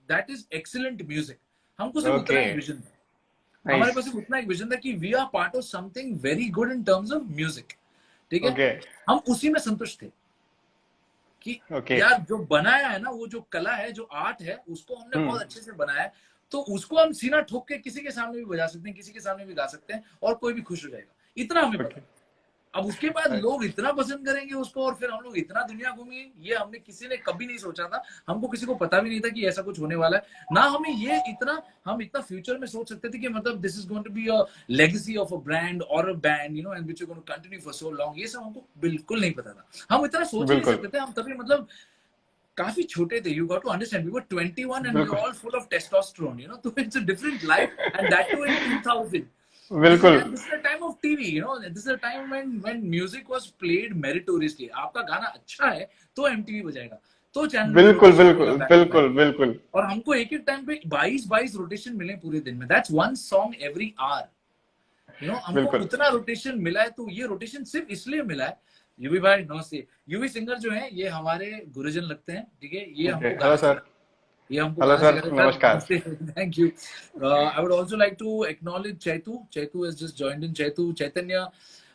दैट इज एक्सीलेंट म्यूजिक. हमको सिर्फ उतना एक विजन था. हमारे पास सिर्फ उतना एक विजन था कि we are part of something very good in terms of music. ठीक है, हम उसी में संतुष्ट थे कि यार जो बनाया है ना, वो जो कला है, जो आर्ट है, उसको हमने बहुत अच्छे से बनाया है. तो उसको हम सीना ठोक के किसी के सामने भी बजा सकते हैं, किसी के सामने भी गा सकते हैं, और कोई भी खुश हो जाएगा. इतना हमें पता. अब उसके बाद लोग इतना पसंद करेंगे उसको, और फिर हम लोग इतना दुनिया घूमेंगे, ये हमने किसी ने कभी नहीं सोचा था. हमको किसी को पता भी नहीं था कि ऐसा कुछ होने वाला है. ना हमें हम इतना फ्यूचर में सोच सकते थे कि मतलब this is going to be a legacy of a brand और a band, you know, and which is going to continue for so long. ये सब हमको बिल्कुल नहीं पता था. हम इतना सोच नहीं सकते थे. हम तभी मतलब काफी छोटे थे. You got to understand, we were 21 and we were all full of testosterone, you know. तो it's a different life, and that too in 2000. बिल्कुल. This is the time of TV, you know. This is the time when music was played meritoriously. आपका गाना अच्छा है तो MTV बजाएगा, तो channel. बिल्कुल. और हमको एक टाइम पे 22 रोटेशन मिले पूरे दिन में. That's one song every hour. You know, हमको उतना रोटेशन मिला है. तो ये रोटेशन सिर्फ इसलिए मिला है. यूवी भाई नमस्ते. यूवी सिंगर जो है ये हमारे गुरुजन लगते हैं. ठीक है, ये हमको Hello sir, namaskar. Thank you. I would also like to acknowledge Chaitu. Chaitu has just joined in. Chaitanya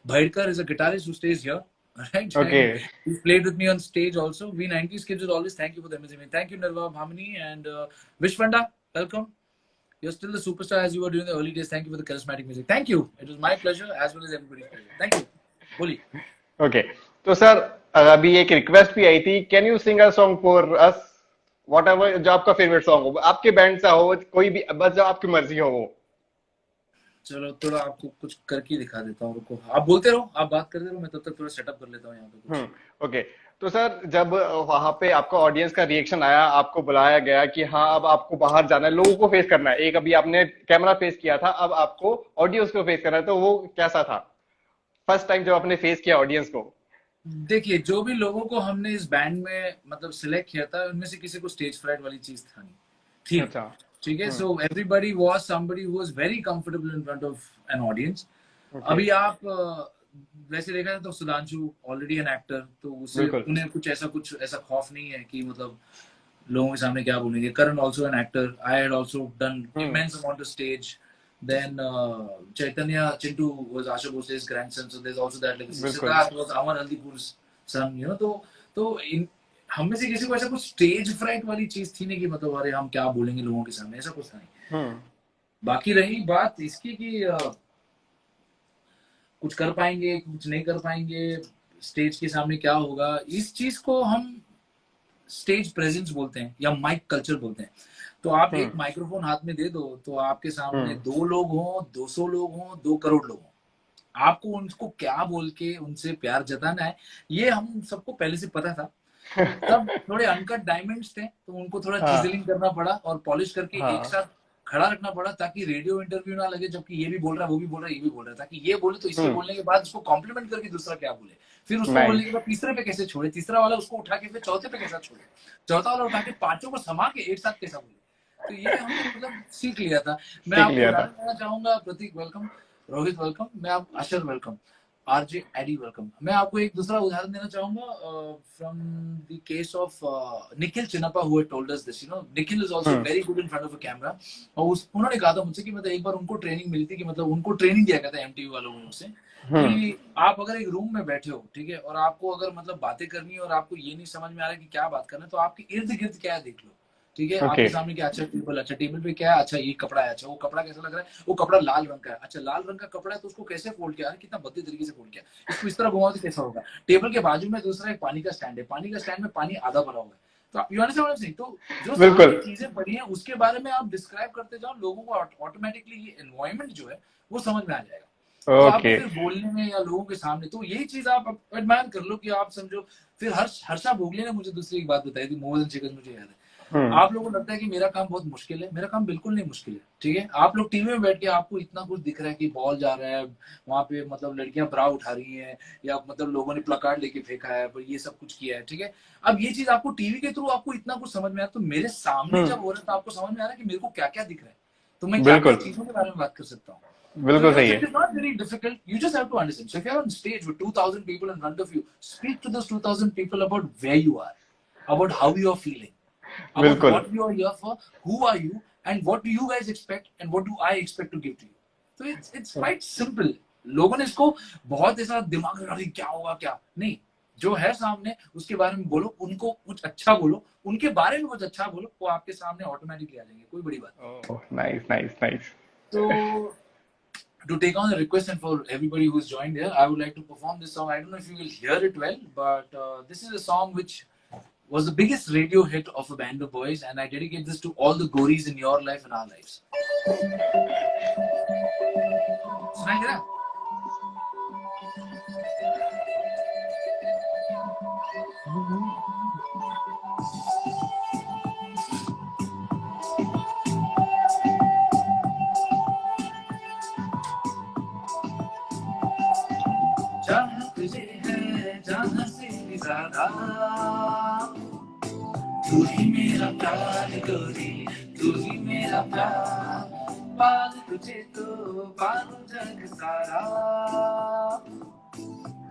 Bhaidkar is a guitarist who stays here. Right? Okay. And he's played with me on stage also. We 90s kids will always thank you for the amazing. Thank you Nirva Bhamini and Vishwanda. Welcome. You're still the superstar as you were during the early days. Thank you for the charismatic music. Thank you. It was my pleasure as well as everybody's pleasure. Thank you. Boli. Okay. तो sir अभी एक request भी आई थी. Can you sing a song for us? What ever जो आपका favourite song हो, आपके band से हो, कोई भी, बस जो आपकी मर्जी हो वो। चलो थोड़ा आपको कुछ करके दिखा देता हूँ, रुको आप बोलते रहो, आप बात करते रहो, मैं तब तक थोड़ा सेटअप कर लेता हूँ यहाँ पे कुछ। ओके। तो सर जब वहां पे आपका ऑडियंस का रिएक्शन आया, आपको बुलाया गया कि हाँ अब आपको बाहर जाना है, लोगों को फेस करना है, एक अभी आपने कैमरा फेस किया था, अब आपको ऑडियंस को फेस करना है, तो वो कैसा था फर्स्ट टाइम जब आपने फेस किया ऑडियंस को? देखिए जो भी लोगों को हमने इस बैंड में मतलब सिलेक्ट किया था, उनमें से किसी को स्टेज फ्राइट वाली चीज था नहीं, ठीक अच्छा। ठीक है। So everybody was somebody who was very comfortable in front of an audience. Okay. अभी आप वैसे देखा जाए तो सुधांशु ऑलरेडी एन एक्टर, तो उससे बिल्कुल। उन्हें कुछ ऐसा खौफ नहीं है कि मतलब लोगों के सामने क्या बोलेंगे। Karan also an actor, I had also done immense amount of stage. Then Chaitanya Chintu was Asha Bhose's grandson, so there's also that legacy. बिल्कुल। Siddharth was Aman Aldipur's son, you know. तो इन हम में से किसी को ऐसा कुछ स्टेज फ्राइट वाली चीज थी नहीं कि मतलब अरे हम क्या बोलेंगे लोगों के सामने, ऐसा कुछ था नहीं। बाकी रही बात इसकी कि कुछ कर पाएंगे कुछ नहीं कर पाएंगे, स्टेज के सामने क्या होगा, इस चीज को हम स्टेज प्रेजेंस बोलते हैं या माइक कल्चर बोलते हैं। तो आप एक माइक्रोफोन हाथ में दे दो, तो आपके सामने 2 लोग हों, 200 लोग हों, 2 करोड़ लोग हों, आपको उनको क्या बोल के उनसे प्यार जताना है, ये हम सबको पहले से पता था। तब थोड़े अनकट डायमंड्स थे, तो उनको थोड़ा चिजलिंग करना पड़ा और पॉलिश करके एक साथ खड़ा रखना पड़ा, ताकि रेडियो इंटरव्यू ना लगे जबकि ये भी बोल रहा है, वो भी बोल रहा है, ये भी बोल रहा है, ताकि ये बोले तो इसके बोलने के बाद उसको कॉम्प्लीमेंट करके दूसरा क्या बोले, फिर उसको बोलने के बाद तीसरे पे कैसे छोड़े, तीसरा वाला उसको उठा के फिर चौथे पे कैसा छोड़े, चौथा वाला उठा के पांचों को समा के एक साथ कैसा बोले। तो ये हमने मतलब सीख लिया था। मैं आपको उदाहरण देना चाहूंगा। प्रतीक वेलकम, रोहित वेलकम, मैं आप अशर वेलकम, आरजे एडी वेलकम। मैं आपको एक दूसरा उदाहरण देना चाहूंगा from the case of Nikhil Chinnappa who had told us this, you know, Nikhil is also very good in front of a camera. और उन्होंने कहा था मुझसे कि मतलब एक बार उनको ट्रेनिंग मिली थी, कि मतलब उनको ट्रेनिंग दिया गया था एमटीवी वालों ने उनसे, कि आप अगर एक रूम में बैठे हो, ठीक है, और आपको अगर मतलब बातें करनी है और आपको ये नहीं समझ में आ रहा कि क्या बात करना है, तो आपके इर्द गिर्द क्या है देख लो, ठीक है। आपके सामने क्या, अच्छा टेबल पे क्या है, अच्छा ये कपड़ा है, अच्छा वो कपड़ा कैसा लग रहा है, वो कपड़ा लाल रंग का है, अच्छा लाल रंग का कपड़ा है तो उसको कैसे फोल्ड किया, कितना भद्दे तरीके से फोल्ड किया, इसको इस तरह घुमाओ तो कैसा होगा। टेबल के बाजू में दूसरा एक पानी का स्टैंड है, पानी का स्टैंड में पानी आधा भरा हुआ है, तो you understand what I am saying. तो जो सारी चीजें पढ़ी हैं उसके बारे में आप डिस्क्राइब करते जाओ, लोगों को ऑटोमेटिकली ये एनवायरनमेंट जो है वो समझ में आ जाएगा। तो आप फिर बोलने में या लोगों के सामने, तो यही चीज आप एडमायर कर लो कि आप समझो। फिर हर्षा भोगले ने मुझे दूसरी एक बात बताई थी, मोर देन चिकन, मुझे याद है। आप लोगों को लगता है कि मेरा काम बहुत मुश्किल है, मेरा काम बिल्कुल नहीं मुश्किल है, ठीक है। आप लोग टीवी में बैठ के आपको इतना कुछ दिख रहा है कि बॉल जा रहा है वहां पे, मतलब लड़कियां ब्रा उठा रही हैं, या मतलब लोगों ने प्लकार्ड लेके फेंका है, ये सब कुछ किया है, ठीक है। अब ये चीज आपको टीवी के थ्रू आपको इतना कुछ समझ में आया, तो मेरे सामने जब हो रहा है तो आपको समझ में आ रहा है कि मेरे को क्या क्या दिख रहा है, तो मैं क्या क्या चीजों के बारे में बात कर सकता हूँ। बिल्कुल सही है। It's not very difficult. You just have to understand. So if you're on stage with 2,000 people in front of you, speak to those 2,000 people about where you are, about how you are feeling, about what you are here for, who are you, and what do you guys expect, and what do I expect to give to you. So it's quite simple. लोगों ने इसको बहुत ऐसा दिमाग में अरे क्या होगा क्या नहीं, जो है सामने उसके बारे में बोलो, उनको कुछ अच्छा बोलो, उनके बारे में कुछ अच्छा बोलो, वो आपके सामने ऑटोमेटिकली आ जाएंगे, कोई बड़ी बात नहीं। Nice nice nice. तो to take on the request and for everybody who's joined here, I would like to perform this song. I don't know if you will hear it well, but this is a song which was the biggest radio hit of a band of boys, and I dedicate this to all the gories in your life and our lives. सुनाई दे रहा? जहाँ तुझे है जहाँ से भी ज्यादा, तू ही मेरा प्यार गोरी, तू ही मेरा प्यार, पाल तुझे तो पालू जग सारा,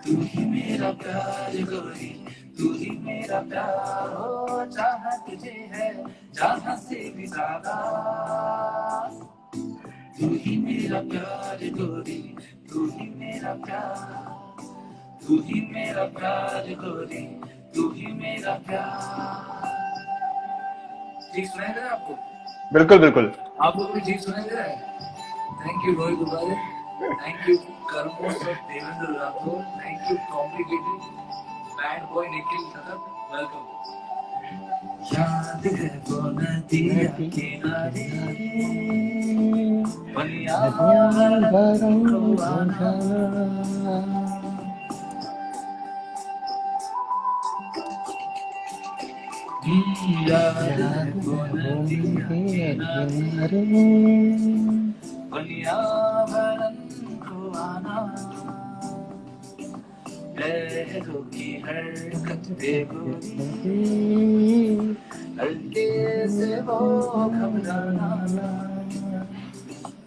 तू ही मेरा प्यार गोरी, तू ही मेरा प्यार, हो जहाँ तुझे है जहाँ से भी ज्यादा, तू ही मेरा प्यार गोरी, तू ही मेरा प्यार, तू ही मेरा प्यार गोरी, तू ही मेरा प्यार। ठीक सुनाई दे रहा है आपको? बिल्कुल बिल्कुल, आप लोग भी ठीक सुनाई दे रहा है? Thank you Rohit Dubare, thank you कर्मोस और Devendra Rathore, thank you complicated bad boy Nikhil Khatar, welcome. याद है वो नदिया नदी किनारे, किनारे नदियाँ पर्यावरण भरम को को आना। जाना। याद है याद वो है वो नदिया नदियाँ किनारे, किनारे पर्यावरण को आना। लहरों की हरकत पे गोरी, हल्के से वो घबराना।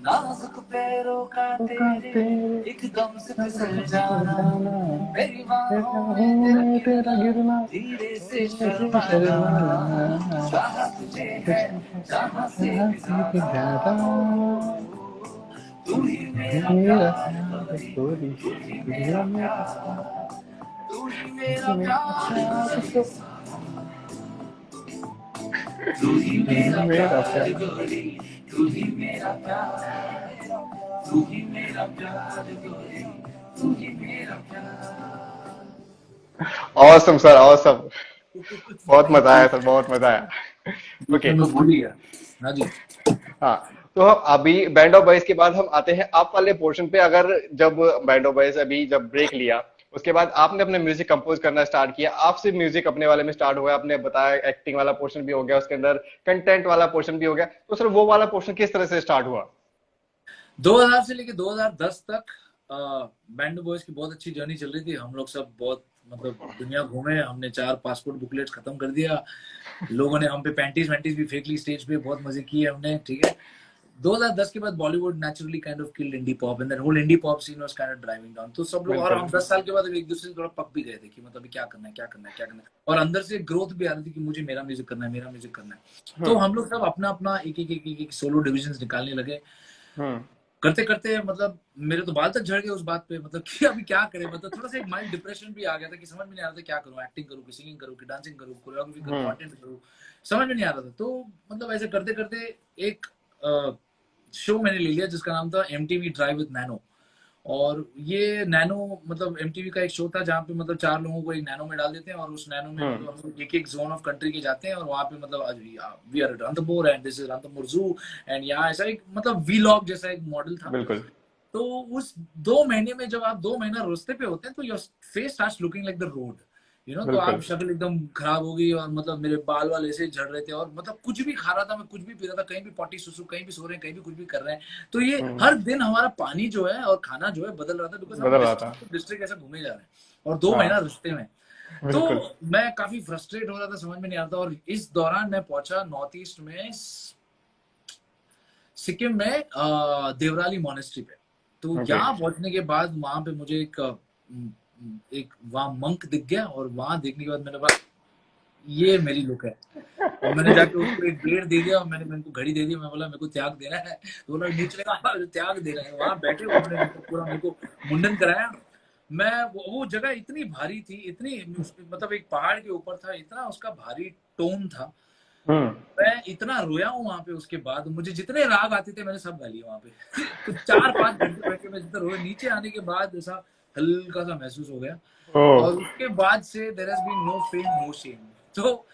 नाजुक पैरों का तेरे तेरे एकदम से फिसल फिसल जाना। जाना मेरी तेरे बाहों में बाहों तेरा में तेरा गिरना, गिरना धीरे से धीरे से शर्माना। शर्माना चाहा तुझे है तुझे जहाँ से जहाँ भी से भी ज्यादा, ज्यादा तू ही तू मेरा मेरा प्यार प्यार गोरी, गोरी तू ही तू मेरा मेरा प्यार प्यार, तू ही तू मेरा मेरा प्यार प्यार गोरी, तो तू ही तू मेरा मेरा प्यार प्यार गोरी, तू ही मेरा प्यार, तू ही मेरा प्यार गोरी, तू ही मेरा प्यार। ऑसम सर ऑसम बहुत थैंक मजा यू। आया सर बहुत मजा आया बीच ओके में मैं भूल ही गया। हाँ जी। हाँ तो हम अभी बैंड ऑफ बॉयज के बाद हम आते हैं आप वाले पोर्शन पे अगर जब बैंड ऑफ बॉयज अभी जब ब्रेक लिया उसके बाद आपने अपने म्यूजिक कंपोज करना स्टार्ट किया आपसे म्यूजिक अपने वाले में स्टार्ट हुआ आपने बताया एक्टिंग वाला पोर्शन भी हो गया उसके अंदर कंटेंट वाला पोर्शन भी हो गया तो सर वो वाला पोर्शन किस तरह से स्टार्ट हुआ 2000 से लेके 2010 तक बैंड बॉयज की बहुत अच्छी जर्नी चल रही थी। हम लोग सब बहुत मतलब दुनिया घूमे, हमने 4 पासपोर्ट बुकलेट्स खत्म कर दिया। लोगों ने हम पे पैंटीज वैंटीज भी फेंक ली स्टेज पे, बहुत मजे किए हमने, ठीक है। 2010 के बाद Bollywood naturally kind of killed indie pop and that whole indie pop scene was kind of driving down. तो सब लोग, और बिल्कुल हम 10 साल के बाद एक दूसरे से थोड़ा पक भी गए थे कि मतलब अभी क्या करना है, क्या करना है, क्या करना है। और अंदर से ग्रोथ भी आ रही थी कि मुझे मेरा म्यूजिक करना है, मेरा म्यूजिक करना है। तो हम्म हम लोग सब अपना अपना एक सोलो डिविजन निकालने लगे। हम्म करते करते मतलब मेरे तो बाल तक झड़ गए उस बात पे, मतलब कि अभी क्या करें। मतलब थोड़ा सा एक माइल्ड डिप्रेशन भी आ गया था कि समझ में नहीं आ रहा था क्या करूं, एक्टिंग करूं कि सिंगिंग करूं कि डांसिंग करूं, कोरियोग्राफी करूं, हम्म कंटेंट करूं, समझ में नहीं आ रहा था। तो मतलब ऐसे करते करते एक शो मैंने ले लिया जिसका नाम था एमटीवी ड्राइव विद नैनो। और ये नैनो मतलब एमटीवी का एक शो था जहाँ पे मतलब 4 लोगों को एक नैनो में डाल देते हैं और उस नैनो में हम्म मतलब हम लोग एक एक जोन ऑफ कंट्री के जाते हैं और वहाँ पे मतलब we are Ranthambore and this is Ranthambore zoo एंड यहाँ ऐसा एक मतलब वीलॉग जैसा एक मॉडल था। बिल्कुल तो उस 2 महीने में जब आप 2 महीना रास्ते पे होते हैं तो your face starts looking like the road, you know. तो आप बिल्कुल शक्ल एकदम खराब हो गई और मतलब मेरे बाल वाल ऐसे झड़ रहे थे और मतलब कुछ भी खा रहा था मैं, कुछ भी पी रहा था, कहीं भी पॉटी सुसु, कहीं भी सो रहे हैं, कहीं भी कुछ भी कर रहे हैं। तो ये हम्म हर दिन हमारा पानी जो है और खाना जो है बदल रहा था बिकॉज हम बदल रहा था डिस्ट्रिक्ट डिस्ट्रिक्ट ऐसे घूमे जा रहे हैं और 2 महीना हाँ रास्ते में। तो बिल्कुल मैं काफी फ्रस्ट्रेट हो रहा था, समझ में नहीं आता। और इस दौरान मैं पहुंचा नॉर्थ ईस्ट में, सिक्किम में देवराली मोनेस्ट्री पे। तो ओके यहाँ पहुंचने के बाद वहां पे मुझे एक वहां मंक दिख गया और वहां देखने के बाद मैंने कहा ये मेरी लुक है। और मैंने जाके उसको एक ब्लेड दे दिया और मैंने मेरे को घड़ी दे दी। मैं बोला मेरे को त्याग देना है, तो बोला नीचे लगा त्याग देना है। वहां बैठे उन्होंने पूरा मेरे को मुंडन कराया। मैं वो जगह इतनी भारी थी, इतनी मतलब एक पहाड़ के ऊपर था, इतना उसका भारी टोन था। हम्म मैं इतना रोया हूँ वहां पे। उसके बाद मुझे जितने राग आते थे मैंने सब गा लिए वहां पे। कुछ 4-5 घंटे बैठ के मैं जितना रोया, नीचे आने के बाद ऐसा हल्का सा महसूस हो गया। ओ और उसके बाद से there has been no fame no shame. तो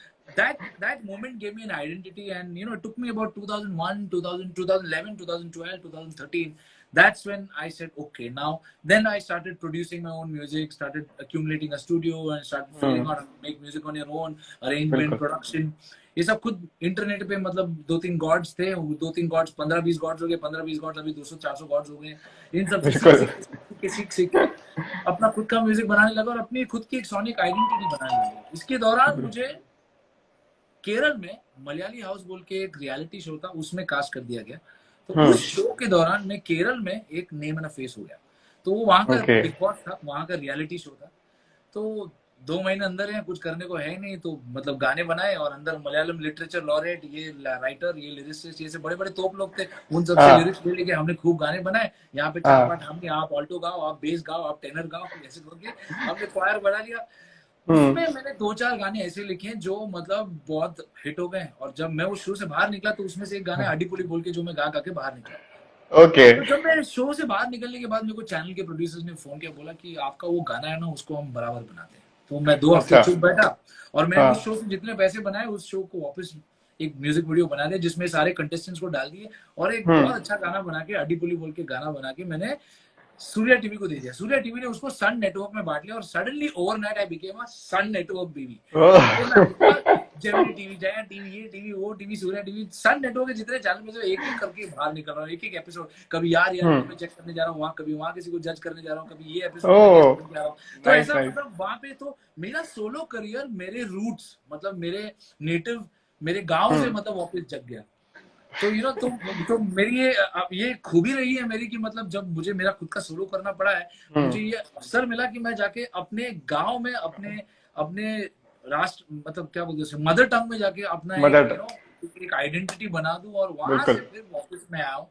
that moment gave me an identity and you know it took me about 2001 2000 2011 2012 2013. That's when I said okay, now then I started producing my own music, started accumulating a studio and started figuring hmm out how to make music on your own, arrangement, बिल्कुल production। ये सब खुद internet पे मतलब 2-3 God's थे, 2-3 God's 15-20 God's हो गए, 15-20 God's अभी 200-400 गॉड्स हो गए। इन सब से सीख बिल्कुल सीख के सीख के अपना खुद का म्यूजिक बनाने लगा और अपनी खुद की एक सोनिक आइडेंटिटी बनाने लगा। इसके दौरान मुझे केरल में मलयाली हाउस बोल के एक रियलिटी शो था, उसमें कास्ट कर दिया गया। तो उस शो के दौरान मैं केरल में एक नेम एंड फेस हो गया। तो वो वहां का ओके बिग बॉस था, वहां का रियलिटी शो था। तो 2 महीने अंदर है, कुछ करने को है नहीं, तो मतलब गाने बनाए और अंदर मलयालम लिटरेचर लॉरेट, ये राइटर, ये लिरिसिस्ट, ये से बड़े बड़े तोप लोग थे, उन सबसे हाँ लिरिक्स ले लेके हमने खूब गाने बनाए। यहाँ पे 4 पार्ट हाँ हमने, आप ऑल्टो गाओ, आप बेस गाओ, आप टेनर गाओ, ऐसे करके हमने क्वायर बना लिया। हम्म उसमें मैंने 2-4 गाने ऐसे लिखे हैं जो मतलब बहुत हिट हो गए। और जब मैं उस शो से बाहर निकला तो उसमें से एक गाना है अडी पुली बोल के, जो मैं गा गा के बाहर निकला। ओके तो जब मैं शो से बाहर निकलने के बाद मेरे को चैनल के प्रोड्यूसर्स ने फोन किया, बोला कि आपका वो गाना है ना, उसको हम बराबर बनाते हैं। तो मैं 2 हफ्ते अच्छा। चुप बैठा, और मैंने हाँ। उस शो से जितने पैसे बनाए उस शो को वापस एक म्यूजिक वीडियो बना दिया, जिसमें सारे कंटेस्टेंट्स को डाल दिए, और एक हम्म। बहुत अच्छा गाना बना के, अड्डी बोल के गाना बना के मैंने सूर्या टीवी को दे दिया। सूर्या टीवी ने उसको सन नेटवर्क में बांट लिया, और suddenly overnight I became a Sun Network baby. तो मैं हमेशा जेमिनी टीवी, जया टीवी, ये टीवी, वो TV, Surya TV, Sun Network के जितने चैनल में, जो एक एक करके बाहर निकल रहा हूँ, एक एक एपिसोड, कभी यार रियलिटी में चेक करने जा रहा हूँ वहां, कभी वहां किसी को जज करने जा रहा हूँ, कभी ये एपिसोड में गेस्ट ओह, करने जा रहा हूँ। तो नाइस ऐसा नाइस। मतलब वहां पे तो मेरा सोलो करियर, मेरे रूट्स, मतलब मेरे नेटिव, मेरे गांव से हम्म। मतलब वापस जग गया। तो तो मेरी ये खूबी रही है मेरी, कि मतलब जब मुझे मेरा खुद का सोलो करना पड़ा है, मुझे ये अवसर मिला कि मैं जाके अपने गांव में, अपने अपने राष्ट्र, मतलब क्या बोलते हैं, मदर टंग में जाके अपना एक मदर। एक आइडेंटिटी बना दूं, और वहां से बिल्कुल। फिर वापस मैं आया हूँ।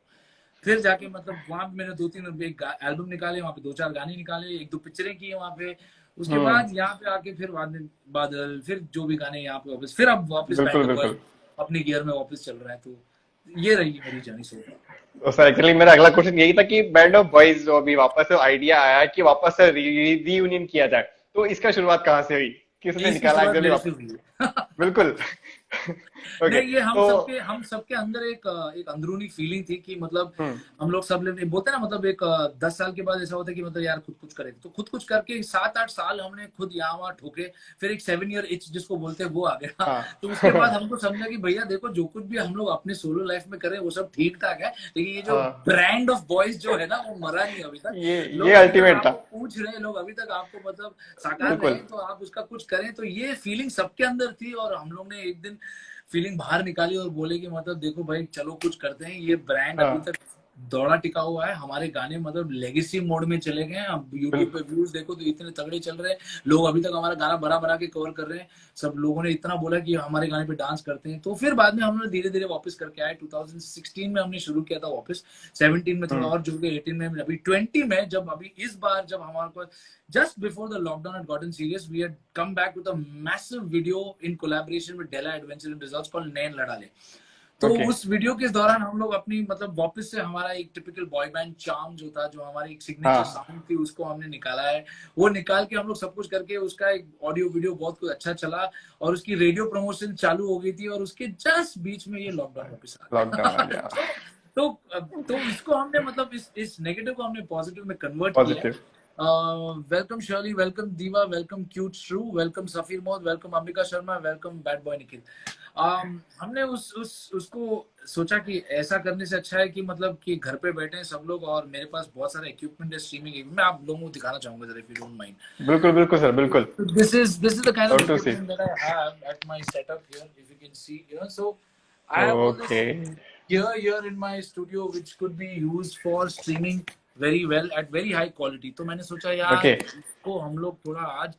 फिर जाके मतलब वहां पे मैंने 2-3 एक एल्बम निकाले, वहां पे 2-4 गाने निकाले, 1-2 पिक्चरें की वहां पे। उसके हम्म। बाद यहाँ पे आके फिर बाद में बादल, फिर जो भी गाने यहाँ पे वापस, फिर अब वापस बैंड बिल्कुल ऑफ बॉयज बिल्कुल। अपने गियर में वापस चल रहा है। तो ये रही मेरी जर्नी सो फार। तो सर एक्चुअली मेरा अगला क्वेश्चन यही था कि बैंड ऑफ बॉयज जो अभी वापस से आइडिया आया है कि वापस से रीयूनियन किया जाए, तो इसका शुरुआत कहाँ से हुई, किसने इसकी निकाला शुरुआत एक्चुअली मेरे से वापस? हुई है। बिल्कुल। ओके नहीं, ये तो हम सबके अंदर एक अंदरूनी फीलिंग थी कि मतलब हम्म। हम लोग सब लोग बोलते हैं ना, मतलब एक 10 साल के बाद ऐसा होता है कि मतलब यार खुद कुछ करें, तो खुद कुछ करके 7-8 साल हमने खुद यहाँ वहाँ ठोके। फिर एक 7 ईयर इच जिसको बोलते हैं वो आ गया। तो उसके बाद हाँ। हमको समझा कि भैया देखो, जो कुछ भी हम लोग अपने सोलो लाइफ में करें वो सब ठीक ठाक है, लेकिन ये जो हाँ, ब्रांड ऑफ बॉयज जो है ना, वो मरा नहीं अभी तक। ये लोग अभी तक अल्टीमेट था। आपको पूछ रहे हैं, लोग अभी तक आपको मतलब साकार रहे बिल्कुल। हैं, तो आप उसका कुछ करें। तो ये फीलिंग सबके अंदर थी, और हम लोग ने एक दिन फीलिंग बाहर निकाली और बोले कि मतलब देखो भाई, चलो कुछ करते हैं। ये ब्रांड अभी हाँ। तक दौड़ा टिका हुआ है, हमारे गाने मतलब लेगेसी मोड में चले गए हैं। अब यूट्यूब पे बिल्कुल। व्यूज देखो तो इतने तगड़े चल रहे हैं, लोग अभी तक हमारा गाना बना बना के कवर कर रहे हैं। सब लोगों ने इतना बोला कि हमारे गाने पे डांस करते हैं। तो फिर बाद में हमने धीरे धीरे वापस करके आए। 2016 में हमने शुरू किया था वापस, 17 में थोड़ा और जुड़ गए, 18 में, अभी 20 में, जब अभी इस बार जब हमारे पास just before the lockdown had gotten serious, we had come back with a massive video in collaboration with Della Adventure and Results called नैन लड़ा ले। तो ओके। उस वीडियो के दौरान हम लोग अपनी मतलब वापस से हमारा एक टिपिकल बॉय बैंड चार्म जो था, जो हमारी एक सिग्नेचर हाँ। साउंड थी, उसको हमने निकाला है। वो निकाल के हम लोग सब कुछ करके उसका एक ऑडियो वीडियो बहुत कुछ अच्छा चला, और उसकी रेडियो प्रमोशन चालू हो गई थी, और उसके जस्ट बीच में ये लॉकडाउन वापस आ लॉकडाउन आ गया। गया। तो इसको हमने मतलब इस नेगेटिव को हमने पॉजिटिव में कन्वर्ट किया है। Positive. Welcome Shirley, welcome Diva, welcome cute Shru, welcome Safeer Mod, welcome Ambika Sharma, welcome bad boy Nikhil. हमने उसको सोचा कि ऐसा करने से अच्छा है कि मतलब कि घर पे बैठे हैं सब लोग, और मेरे पास बहुत सारा इक्विपमेंट है स्ट्रीमिंग। मैं आप लोगों को दिखाना चाहूंगा जरा, इफ यू डोंट माइंड। बिल्कुल बिल्कुल सर, बिल्कुल। This is the kind of love to see. equipment that I have at my setup here, if you can see, so I have all this okay. here in my studio, which could be used for streaming very well at very high quality. तो मैंने सोचा यार okay. इसको हम लोग थोड़ा आज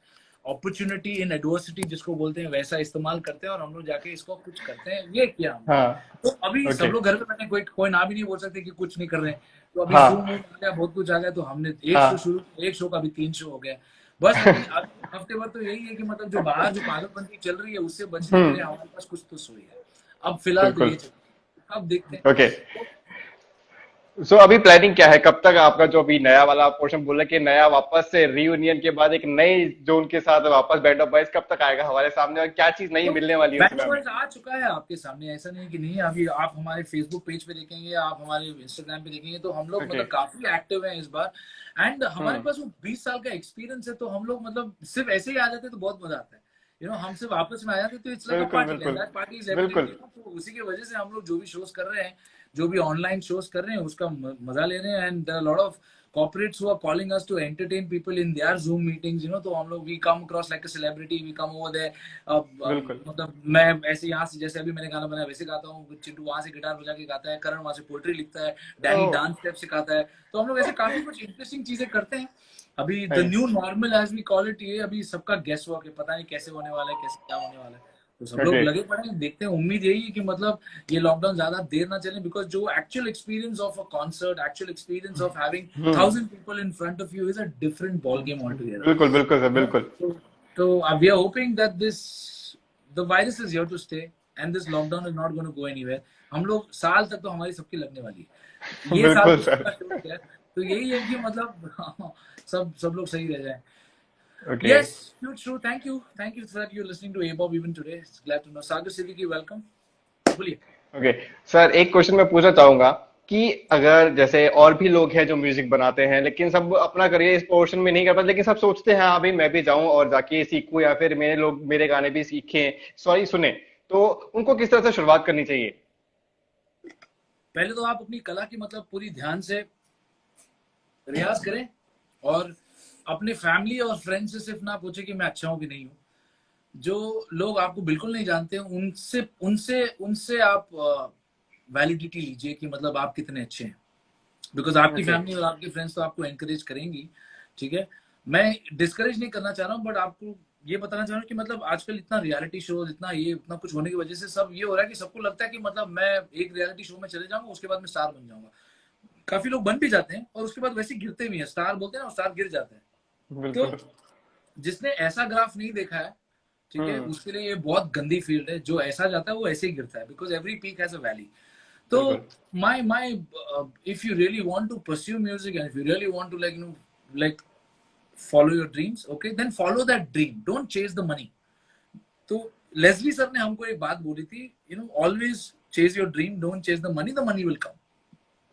opportunity in adversity जिसको बोलते हैं वैसा इस्तेमाल करते हैं, और हम लोग जाके इसको कुछ करते हैं। ये किया हमने। हाँ। तो अभी सब ओके। लोग घर पे बैठे, कोई ना भी नहीं बोल सकते कि कुछ नहीं कर रहे हैं। तो अभी हाँ। जूम आ गया, बहुत कुछ आ गया, तो हमने एक शो हाँ। शुरू, एक शो का अभी 3 शो हो गया। बस अभी हफ्ते भर तो यही है कि मतलब जो बाहर जो पागलपंती चल रही है उससे बचने के लिए हमारे पास कुछ तो सोई है। अब फिलहाल तो बिल्कुल। ये चल, अब देखते हैं। ओके। सो अभी प्लानिंग क्या है, कब तक आपका जो अभी नया वाला पोर्शन बोला कि नया वापस से रीयूनियन के बाद एक नई जोन के साथ वापस बैंड ऑफ बॉयज कब तक आएगा हमारे सामने, और क्या चीज नई तो मिलने वाली है उसमें हमें? बैच आ चुका है आपके सामने, ऐसा नहीं कि नहीं। अभी आप हमारे फेसबुक पेज पे देखेंगे, आप हमारे इंस्टाग्राम पे देखेंगे, तो हम लोग ओके। मतलब काफी एक्टिव हैं इस बार। एंड हमारे पास वो 20 साल का एक्सपीरियंस है, तो हम लोग मतलब सिर्फ ऐसे ही आ जाते तो बहुत मजा आता है। हम सिर्फ आपस में आ जाते तो इट्स लाइक अ बिल्कुल पार्टी, बिल्कुल। एंड दैट पार्टी इज बिल्कुल। एवरीथिंग। तो उसी की वजह से हम लोग जो भी शोज कर रहे हैं, जो भी ऑनलाइन शोज कर रहे हैं, उसका मजा ले रहे हैं। And there are lot of corporates who are calling us to entertain people in their Zoom meetings, तो हम लोग we come across like a celebrity, we come over there। बिल्कुल। मतलब मैं ऐसे यहाँ से, जैसे अभी मैंने गाना बनाया वैसे गाता हूँ, चिंटू वहां से गिटार बजा के गाता है, करण वहां से पोएट्री लिखता है, डैनी ओह, डांस स्टेप सिखाता है। तो हम लोग ऐसे काफी कुछ इंटरेस्टिंग चीजें करते हैं। अभी the nice. New normal as we call it, ये अभी सबका गेस वर्क है, पता नहीं कैसे होने वाला है, कैसे क्या होने वाला है। तो सब लोग ओके। लगे पड़े हैं, देखते हैं। उम्मीद यही है कि मतलब ये लॉकडाउन ज्यादा देर ना चले, बिकॉज जो actual experience of a concert, actual experience of having 1000 people in front of you is a different ball game altogether। बिल्कुल बिल्कुल सर, बिल्कुल। So we are hoping that the virus is here to stay and this lockdown is not going to go anywhere। हम लोग साल तक तो हमारी सबकी लगने वाली है, ये साल बिल्कुल तो सर। सबका शुरू है। तो यही है कि मतलब सब लोग सही रह जाए। Okay Yes, true. Thank you that you're listening to ABOB even today. It's glad to know. Sagar Siddiqui, welcome. बोलिए। ओके सर, एक क्वेश्चन मैं पूछना चाहूंगा कि अगर जैसे और भी लोग हैं जो म्यूजिक बनाते हैं लेकिन सब अपना करियर इस पोर्शन में नहीं कर पाते, लेकिन सब सोचते हैं हाँ भाई मैं भी जाऊं और जाके सीखूं या फिर मेरे लोग मेरे गाने भी सीखें, सॉरी सुने, तो उनको किस तरह से शुरुआत करनी चाहिए? पहले तो आप अपनी कला की मतलब पूरी ध्यान से रियाज करें और अपने फैमिली और फ्रेंड्स से सिर्फ ना पूछे कि मैं अच्छा हूं कि नहीं हूं। जो लोग आपको बिल्कुल नहीं जानते हैं उनसे उनसे उनसे आप वैलिडिटी लीजिए कि मतलब आप कितने अच्छे हैं, बिकॉज आपकी ओके फैमिली और आपके फ्रेंड्स तो आपको एनकरेज करेंगी। ठीक है, मैं डिस्करेज नहीं करना चाह रहा हूँ, बट आपको ये बताना चाह रहा हूँ कि मतलब आजकल इतना रियलिटी शो इतना ये इतना कुछ होने की वजह से सब ये हो रहा है कि सबको लगता है कि मतलब मैं एक रियलिटी शो में चले जाऊंगा उसके बाद मैं स्टार बन जाऊंगा। काफी लोग बन भी जाते हैं और उसके बाद वैसे गिरते भी हैं, स्टार बोलते हैं ना, स्टार गिर जाते हैं। बिल्कुल। तो जिसने ऐसा ग्राफ नहीं देखा है, ठीक है, हम्म। उसके लिए ये बहुत गंदी फील्ड है। जो ऐसा जाता है वो ऐसे ही गिरता है, because every peak has a valley. तो बिल्कुल। my if you really want to pursue music and if you really want to like follow your dreams, okay, then follow that dream, don't chase the money। तो Leslie sir ने हमको एक बात बोली थी, always chase your dream, don't chase the money, the money will come।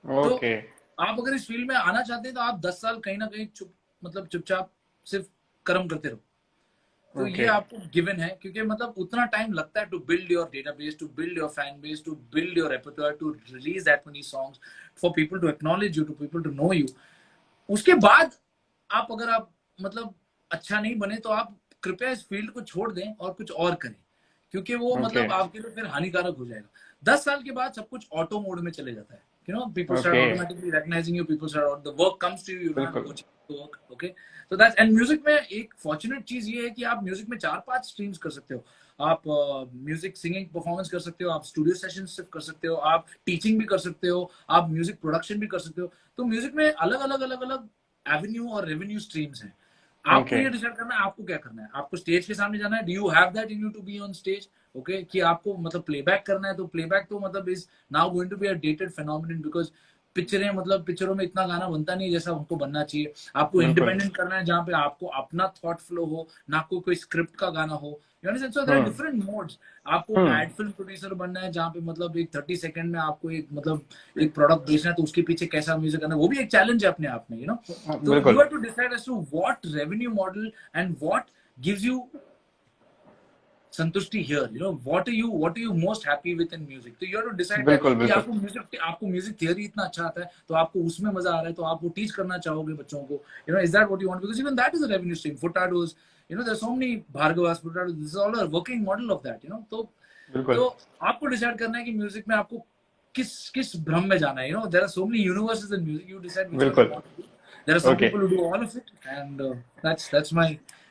तो okay आप अगर इस फील्ड में आना चाहते हैं तो आप 10 साल कहीं ना कहीं चुपचाप सिर्फ कर्म करते रहो। तो ये ओके आपको गिवन है, क्योंकि मतलब उतना टाइम लगता है to build your database, to build your fan base, to build your repertoire, to release that many songs, for people to acknowledge you, to people to know you. उसके बाद आप अगर आप मतलब अच्छा नहीं बने तो आप कृपया इस फील्ड को छोड़ दें और कुछ और करें, क्योंकि वो ओके मतलब आपके लिए फिर हानिकारक हो जाएगा। 10 साल के बाद सब कुछ ऑटो मोड में चले जाता है, people start okay automatically recognizing you, people start, the work comes to you, you don't have to बिल्कुल go to work, okay। तो that's, and म्यूजिक में एक फॉर्चुनेट चीज ये है कि आप म्यूजिक में 4-5 स्ट्रीम्स कर सकते हो। आप म्यूजिक सिंगिंग परफॉर्मेंस कर सकते हो, आप स्टूडियो सेशन सिर्फ कर सकते हो, आप टीचिंग भी कर सकते हो, आप म्यूजिक प्रोडक्शन भी कर सकते हो। तो म्यूजिक में अलग अलग एवेन्यू और रेवेन्यू स्ट्रीम्स हैं। आपको ओके ये डिसाइड करना है आपको क्या करना है। आपको स्टेज के सामने जाना है, do you have that in you to be on stage, okay, कि आपको मतलब प्लेबैक करना है, तो प्लेबैक तो मतलब is now going to be a dated phenomenon, because पिक्चरें मतलब पिक्चरों में इतना गाना बनता नहीं जैसा हमको बनना चाहिए। आपको बिल्कुल। इंडिपेंडेंट करना है जहाँ पे आपको अपना थॉट फ्लो हो, ना कोई स्क्रिप्ट का गाना हो। You understand? So there are hmm different modes. आपको हम्म एड फिल्म प्रोड्यूसर बनना है जहाँ पे मतलब एक 30 सेकंड में आपको एक मतलब एक प्रोडक्ट बेचना है, तो उसके पीछे कैसा म्यूजिक करना है, वो भी एक चैलेंज है अपने आप में, तो यू बिल्कुल have to decide as to what revenue model and what gives you संतुष्टि here, what are you most happy with in music। तो you have to decide that बिल्कुल कि बिल्कुल आपको म्यूजिक थियरी इतना अच्छा आता है तो आपको उसमें मजा आ रहा है, तो आप वो टीच करना चाहोगे बच्चों को, is that what you want, because even that is a revenue stream। Footados, there's so many Bhargavas, Footados, this is all a working model of that, बिल्कुल तो आपको डिसाइड करना है कि म्यूजिक में आपको किस भ्रम में जाना है। there are so many universes in music, you decide which one you बिल्कुल want to do। There are some okay people who do all of it, and that's my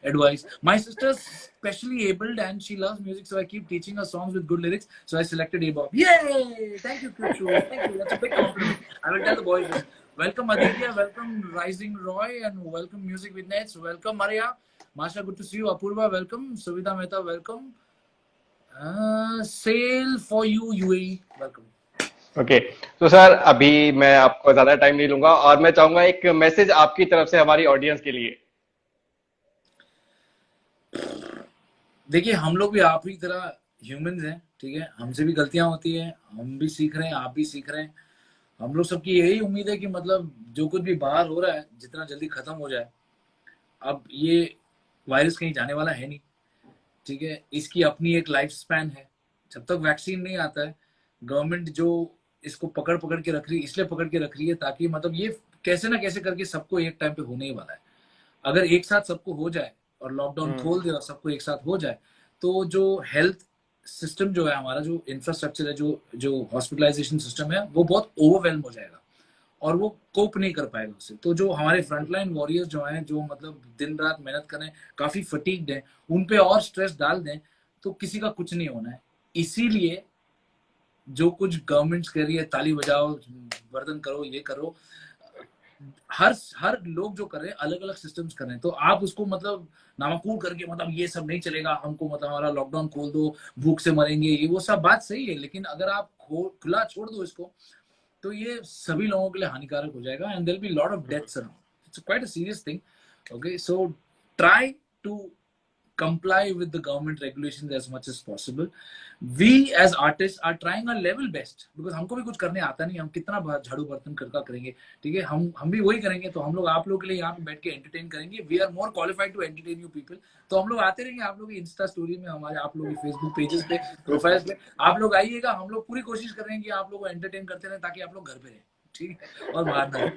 advice। My sister's specially abled and she loves music, so I keep teaching her songs with good lyrics, so I selected ABOB। Yay, thank you Kuchu, thank you, that's a big compliment। I will tell the boys this। Welcome Aditya, welcome Rising Roy, and welcome Music with Nets, welcome Maria, Masha, good to see you, Apurva welcome, Suvita Mehta welcome, Sail for you UAE welcome। Okay तो sir अभी मैं आपको ज्यादा time नहीं लूंगा और मैं चाहूंगा एक मैसेज आपकी तरफ से हमारी ऑडियंस के लिए। देखिए, हम लोग भी आप ही तरह ह्यूमंस हैं, ठीक है, हमसे भी गलतियां होती हैं, हम भी सीख रहे हैं, आप भी सीख रहे हैं। हम लोग सबकी यही उम्मीद है कि मतलब जो कुछ भी बाहर हो रहा है जितना जल्दी खत्म हो जाए। अब ये वायरस कहीं जाने वाला है नहीं, ठीक है, इसकी अपनी एक लाइफ स्पैन है। जब तक वैक्सीन नहीं आता है, गवर्नमेंट जो इसको पकड़ पकड़ के रख रही है, इसलिए पकड़ के रख रही है ताकि मतलब ये कैसे ना कैसे करके सबको एक टाइम पे होने ही वाला है। अगर एक साथ सबको हो जाए और लॉकडाउन खोल दे और सबको एक साथ हो जाए, तो जो हेल्थ सिस्टम जो है हमारा, जो इंफ्रास्ट्रक्चर है, जो जो हॉस्पिटलाइजेशन सिस्टम है, वो बहुत ओवरवेलम हो जाएगा और वो कोप नहीं कर पाएगा उससे। तो जो हमारे फ्रंटलाइन वॉरियर्स जो हैं, जो मतलब दिन रात मेहनत करें, काफी फटीग्ड हैं, उन पे और स्ट्रेस डाल दें तो किसी का कुछ नहीं होना है। इसीलिए जो कुछ गवर्नमेंट्स कह रही है, ताली बजाओ, वर्दन करो, ये करो, हर लोग जो कर रहे हैं अलग अलग सिस्टम्स कर रहे हैं, तो आप उसको मतलब नामकूल करके मतलब ये सब नहीं चलेगा, हमको मतलब हमारा लॉकडाउन खोल दो, भूख से मरेंगे, ये वो सब बात सही है, लेकिन अगर आप खुला छोड़ दो इसको, तो ये सभी लोगों के लिए हानिकारक हो जाएगा, and there will be lot of deaths around. It's quite a serious thing, okay, so try to comply with the government regulations as much as possible. We as artists are trying our level best because हमको भी कुछ करने आता नहीं, हम कितना झाड़ू बर्तन करका करेंगे, ठीक है, हम भी वही करेंगे, तो हम लोग आप लोग के लिए यहाँ पे बैठ के एंटरटेन करेंगे. We are more qualified to entertain you people. तो हम लोग आते रहेंगे आप लोग की इंस्टा स्टोरी में, हमारे आप लोग की फेसबुक पेजेस पे, प्रोफाइल्स पे आप लोग आइएगा. हम लोग पूरी कोशिश कर रहे हैं कि आप लोग को एंटरटेन करते रहें ताकि आप लोग घर पे रहें, ठीक है, और बाहर ना रहें.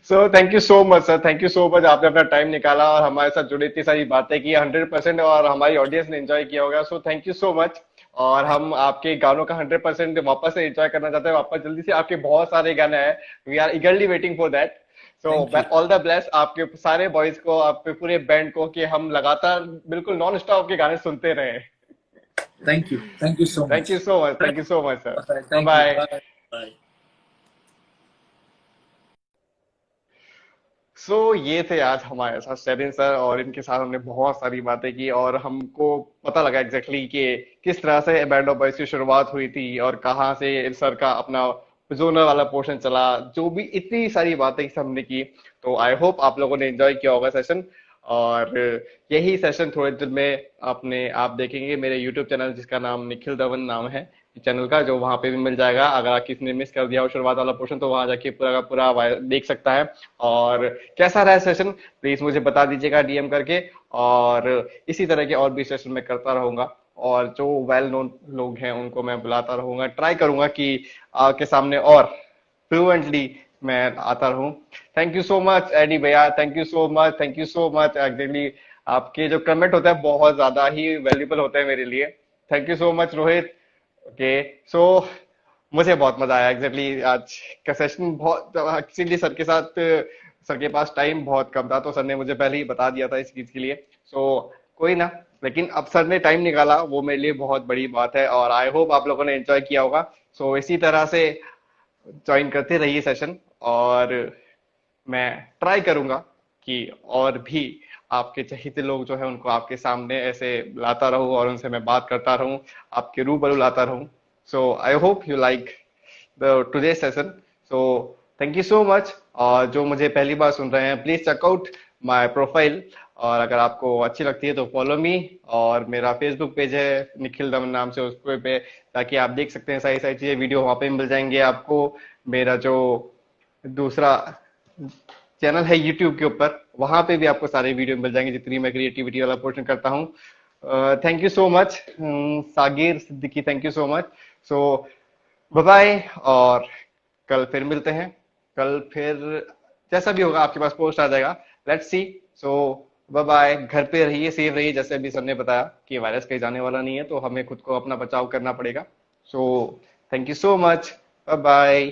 सो thank you so much sir, thank you so much, आपने अपना टाइम निकाला और हमारे साथ जुड़ी इतनी सारी बातें की 100%, और हमारी ऑडियंस ने एंजॉय किया होगा. सो थैंक यू सो मच. और हम आपके गानों का 100% वापस से एंजॉय करना चाहते हैं. वापस जल्दी से आपके बहुत सारे गाने हैं. We are eagerly waiting for that. So all the best आपके सारे बॉयज को, आपके पूरे बैंड को, कि हम लगातार बिल्कुल नॉन स्टॉप के गाने सुनते रहे. Thank you so much. Thank you so much, thank you so much sir. Thank you. Bye. Bye. So ये थे आज हमारे साथ सेबिन सर, और इनके साथ हमने बहुत सारी बातें की और हमको पता लगा एग्जैक्टली कि किस तरह से बैंड ऑफ बॉयज की शुरुआत हुई थी और कहाँ से सर का अपना जोनर वाला पोर्शन चला. जो भी इतनी सारी बातें हमने की, तो आई होप आप लोगों ने एंजॉय किया होगा सेशन. और यही सेशन थोड़े दिन में अपने आप देखेंगे मेरे यूट्यूब चैनल, जिसका नाम निखिल धवन नाम है चैनल का, जो वहां पे भी मिल जाएगा. अगर किसी ने मिस कर दिया हो शुरुआत वाला पोर्शन, तो वहां जाके पूरा का पूरा देख सकता है. और कैसा रहा सेशन प्लीज मुझे बता दीजिएगा डीएम करके. और इसी तरह के और भी सेशन मैं करता रहूंगा, और जो वेल नोन लोग हैं उनको मैं बुलाता रहूंगा. ट्राई करूंगा कि आपके सामने और फ्लुएंटली मैं आता रहूं. Thank you so much Eddie भैया, thank you so much, thank you so much. Exactly आपके जो कमेंट होता है बहुत ज्यादा ही वैल्यूबल होते हैं मेरे लिए. Thank you so much Rohit. Okay so मुझे बहुत मजा आया एग्जैक्टली आज का सेशन. बहुत एक्चुअली सर के पास टाइम बहुत कम था, तो सर ने मुझे पहले ही बता दिया था इस चीज के लिए. सो कोई ना, लेकिन अब सर ने टाइम निकाला, वो मेरे लिए बहुत बड़ी बात है. और आई होप आप लोगों ने एंजॉय किया होगा. सो इसी तरह से ज्वाइन करते रहिए सेशन, और मैं ट्राई करूंगा कि और भी आपके चहेते लोग जो है उनको आपके सामने ऐसे लाता रहूं और उनसे मैं बात करता रहूं, आपके रूबरू लाता रहूं. So I hope you like the today session. So thank you so much. और जो मुझे पहली बार सुन रहे हैं, प्लीज चेकआउट माय प्रोफाइल, और अगर आपको अच्छी लगती है तो फॉलो मी. और मेरा फेसबुक पेज है निखिल दमन नाम से, उसको पे ताकि आप देख सकते हैं सारी सारी चीजें. वीडियो वहां पे मिल जाएंगे आपको. मेरा जो दूसरा चैनल है यूट्यूब के ऊपर, वहां पे भी आपको सारे वीडियो मिल जाएंगे जितनी मैं क्रिएटिविटी वाला पोर्शन करता हूँ. Thank you so much Sagir Siddiqui, thank you so much. So bye bye, और कल फिर मिलते हैं. कल फिर जैसा भी होगा आपके पास पोस्ट आ जाएगा. Let's see. So bye bye. घर पे रहिए, सेफ रहिए. जैसे अभी सर ने बताया कि वायरस कहीं जाने वाला नहीं है, तो हमें खुद को अपना बचाव करना पड़ेगा. So thank you so much. Bye bye.